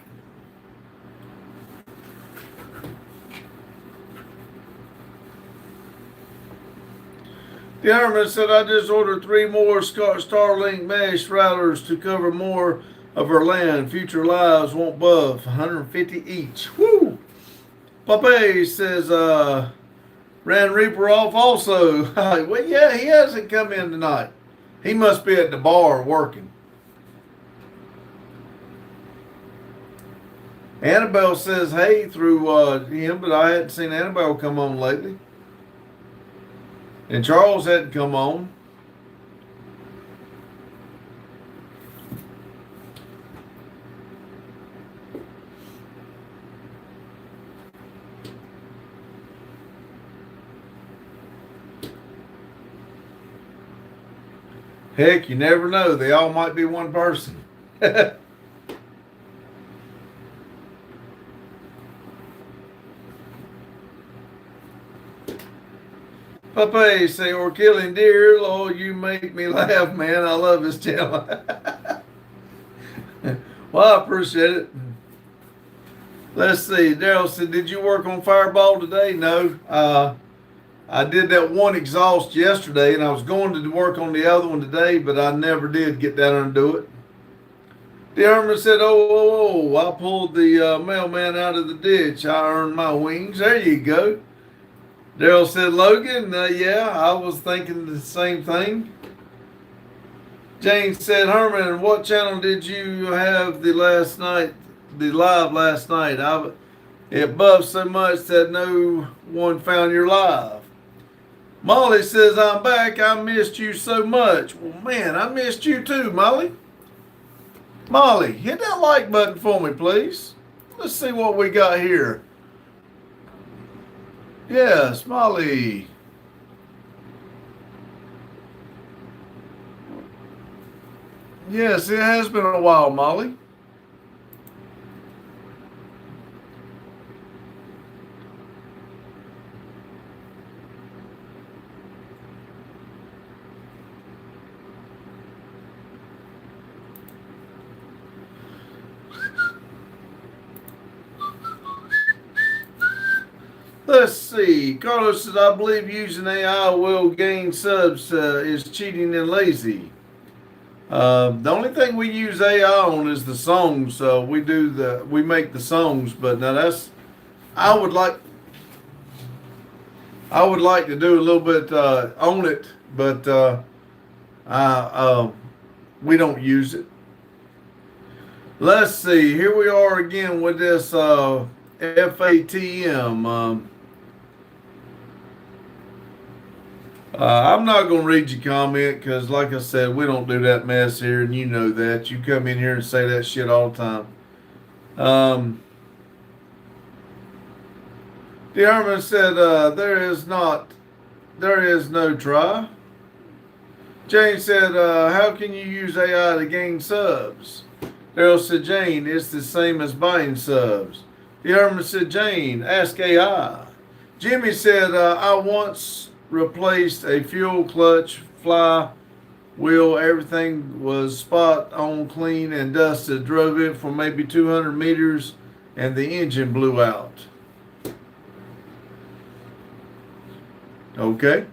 [SPEAKER 1] The Ironman said, "I just ordered 3 more Starlink mesh routers to cover more of our land. Future lives won't buff. 150 each." Woo! Papa says, "Ran Reaper off also." Well, yeah, he hasn't come in tonight. He must be at the bar working. Annabelle says, "Hey," through him, but I hadn't seen Annabelle come on lately. And Charles hadn't come on. Heck, you never know. They all might be one person. Papa say, "Or killing deer." Lord, you make me laugh, man. I love this channel. Well, I appreciate it. Let's see. Daryl said, "Did you work on Fireball today?" No. I did that one exhaust yesterday, and I was going to work on the other one today, but I never did get down and do it. The Herman said, "Oh, I pulled the mailman out of the ditch. I earned my wings." There you go. Daryl said, "Logan, yeah, I was thinking the same thing." Jane said, "Herman, what channel did you have the live last night? It buffed so much that no one found your live." Molly says, "I'm back. I missed you so much." Well, man, I missed you too, Molly. Molly, hit that like button for me, please. Let's see what we got here. Yes, Molly. Yes, it has been a while, Molly. Let's see. Carlos says, "I believe using AI will gain subs is cheating and lazy." The only thing we use AI on is the songs. We make the songs, but now I would like to do a little bit on it, but we don't use it. Let's see. Here we are again with this FATM. I'm not going to read your comment because, like I said, we don't do that mess here, and you know that. You come in here and say that shit all the time. The Herman said, there is no try. Jane said, how can you use AI to gain subs? Daryl said, Jane, it's the same as buying subs. The Herman said, Jane, ask AI. Jimmy said, I once replaced a fuel clutch, fly wheel, everything was spot on clean and dusted. Drove it for maybe 200 meters and the engine blew out. Okay.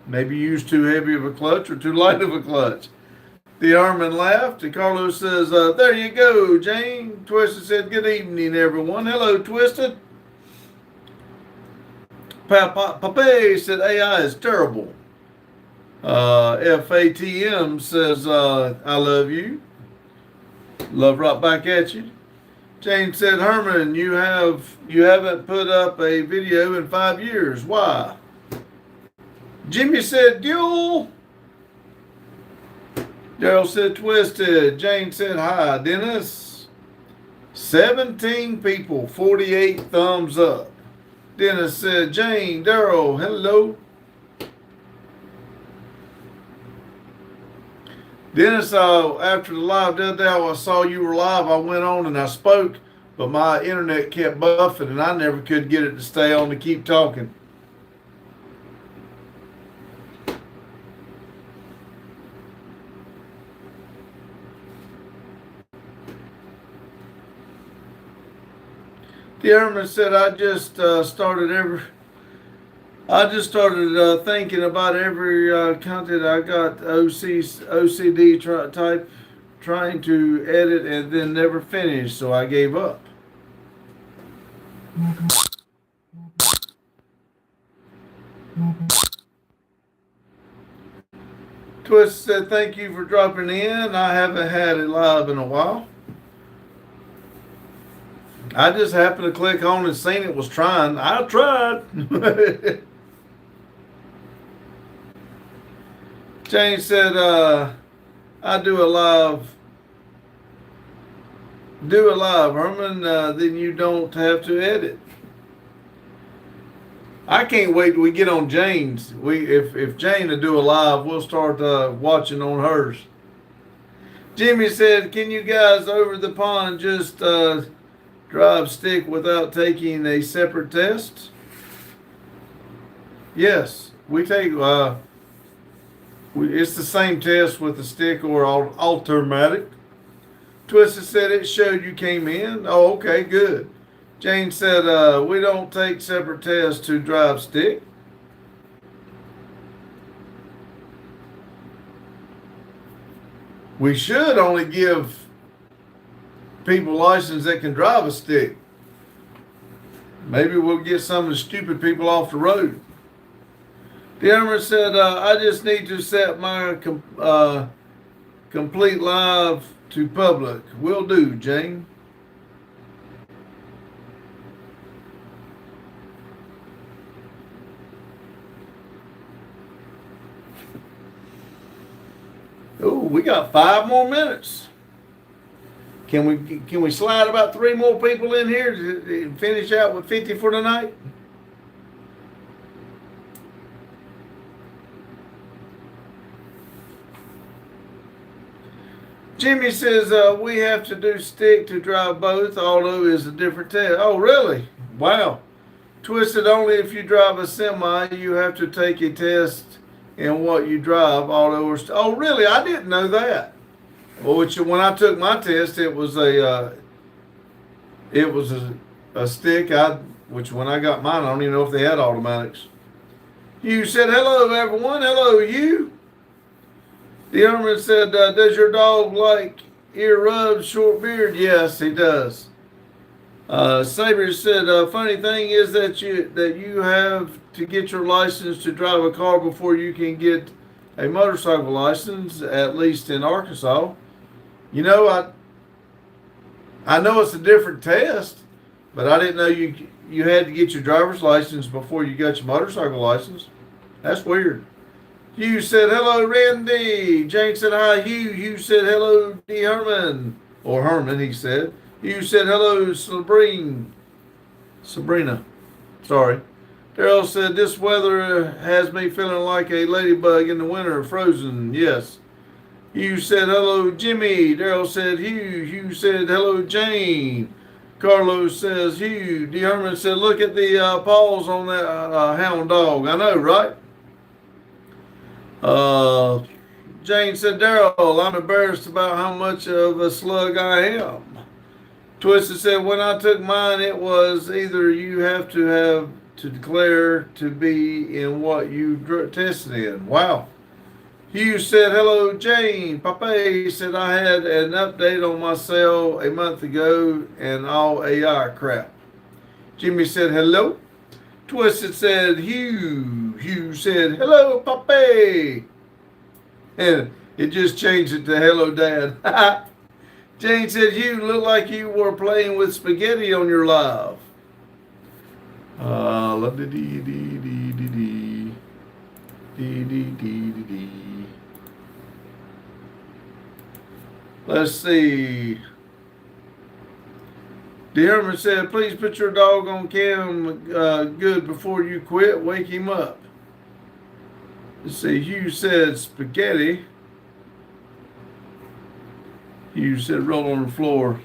[SPEAKER 1] Maybe you used too heavy of a clutch or too light of a clutch. The Armin laughed, and Carlos says, there you go, Jane. Twisted said, good evening, everyone. Hello, Twisted. Pape said, AI is terrible. FATM says, I love you. Love right back at you. Jane said, Herman, you haven't put up a video in 5 years. Why? Jimmy said, Duel. Daryl said, Twisted. Jane said, hi, Dennis. 17 people, 48 thumbs up. Dennis said, Jane, Daryl, hello. Dennis, after the live the other day, I saw you were live. I went on and I spoke, but my internet kept buffing and I never could get it to stay on to keep talking. The airman said, I just started thinking about every content I got OCD trying to edit and then never finished, so I gave up. Twist said, thank you for dropping in. I haven't had it live in a while. I just happened to click on and seen it was trying. I tried. Jane said, I do a live, Herman, then you don't have to edit. I can't wait till we get on Jane's. If Jane will do a live, we'll start watching on hers. Jimmy said, can you guys over the pond just drive stick without taking a separate test? Yes, we take, it's the same test with the stick or automatic. Twisted said it showed you came in. Oh, okay, good. Jane said, we don't take separate tests to drive stick. We should only give people license that can drive a stick. Maybe we'll get some of the stupid people off the road. The owner said, I just need to set my complete live to public. Will do, Jane. Oh, we got 5 more minutes. Can we slide about 3 more people in here to finish out with 50 for tonight? Jimmy says we have to do stick to drive both, although it's a different test. Oh, really? Wow. Twisted, only if you drive a semi, you have to take a test in what you drive, although oh, really? I didn't know that. Well, when I took my test, it was a stick. Which when I got mine, I don't even know if they had automatics. You said hello, everyone. Hello, you. The owner said, does your dog like ear rubs, short beard? Yes, he does. Saber said, funny thing is that you have to get your license to drive a car before you can get a motorcycle license, at least in Arkansas. You know, I know it's a different test, but I didn't know you had to get your driver's license before you got your motorcycle license. That's weird. Hugh said, hello, Randy. Jane said, hi, Hugh. Hugh said, hello, D. Herman. Or Herman, he said. Hugh said, hello, Sabrina. Sorry. Daryl said, this weather has me feeling like a ladybug in the winter, frozen. Yes. Hugh said, hello, Jimmy. Daryl said, Hugh. Hugh said, hello, Jane. Carlos says, Hugh. D. Herman said, look at the paws on that hound dog. I know, right? Jane said, Daryl, I'm embarrassed about how much of a slug I am. Twisted said, when I took mine, it was either you have to declare to be in what you tested in. Wow. Hugh said, hello, Jane. Papa said, I had an update on my cell a month ago and all AI crap. Jimmy said, hello. Twisted said, Hugh. Hugh said, hello, Papa. And it just changed it to hello, Dad. Jane said, Hugh, looked like you were playing with spaghetti on your live. Let's see. D. Herman said, please put your dog on cam good before you quit. Wake him up. Let's see. Hugh said spaghetti. Hugh said roll on the floor.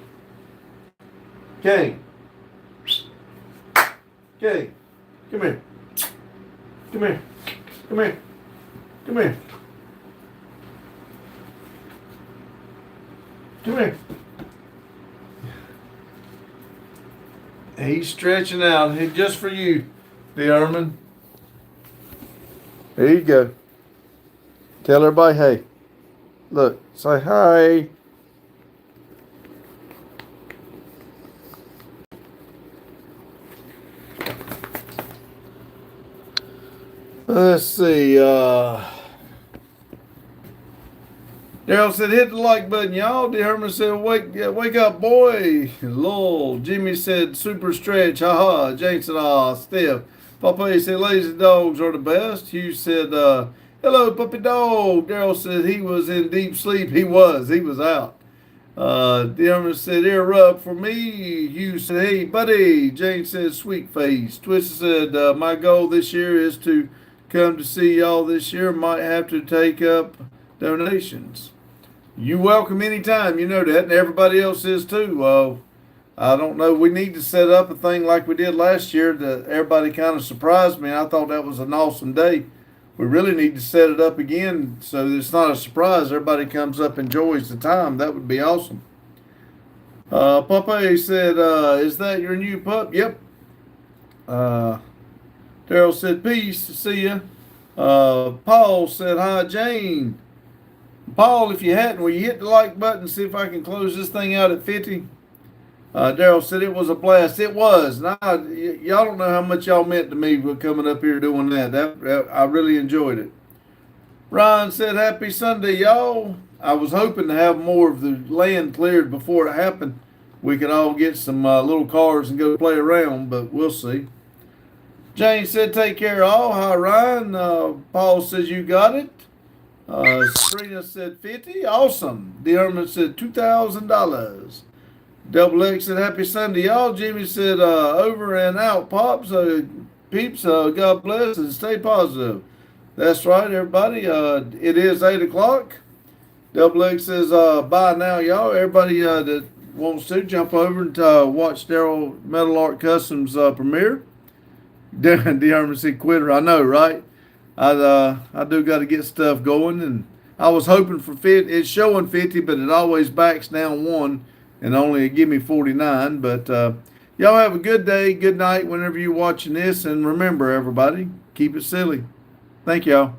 [SPEAKER 1] Kane. Kane. Come here. Come here. Come here. Come here. Come here. He's stretching out. Hey, just for you, D. Herman. There you go. Tell everybody, hey. Look, say hi. Let's see. Daryl said, hit the like button, y'all. D. Herman said, wake up, boy. Lol. Jimmy said, super stretch. Ha. Jane said, stiff. Papa said, lazy dogs are the best. Hugh said, hello, puppy dog. Daryl said he was in deep sleep. He was out. D. Herman said, erupt for me. Hugh said, hey, buddy. Jane said, sweet face. Twisted said, my goal this year is to come to see y'all this year. Might have to take up donations. You welcome anytime, you know that, and everybody else is too. I don't know. We need to set up a thing like we did last year that everybody kind of surprised me. I thought that was an awesome day. We really need to set it up again so that it's not a surprise. Everybody comes up and enjoys the time. That would be awesome. Papa said, is that your new pup? Yep. Daryl said, peace. See ya. Paul said, hi, Jane. Paul, if you hadn't, will you hit the like button, see if I can close this thing out at 50? Daryl said it was a blast. It was. And y'all don't know how much y'all meant to me for coming up here doing that. I really enjoyed it. Ryan said, happy Sunday, y'all. I was hoping to have more of the land cleared before it happened. We could all get some little cars and go play around, but we'll see. Jane said, take care, all. Hi, Ryan. Paul says, you got it. Sabrina said 50. Awesome. D. Herman said $2,000. Double X said happy Sunday, y'all. Jimmy said over and out, pops. Peeps, God bless and stay positive. That's right, everybody. It is 8 o'clock. Double X says bye now, y'all. Everybody that wants to jump over and watch Daryl Metal Art Customs premiere. D. Herman said quitter. I know, right? I do got to get stuff going, and I was hoping for 50. It's showing 50, but it always backs down one and only give me 49. But y'all have a good day, good night whenever you're watching this, and remember, everybody, keep it silly. Thank y'all.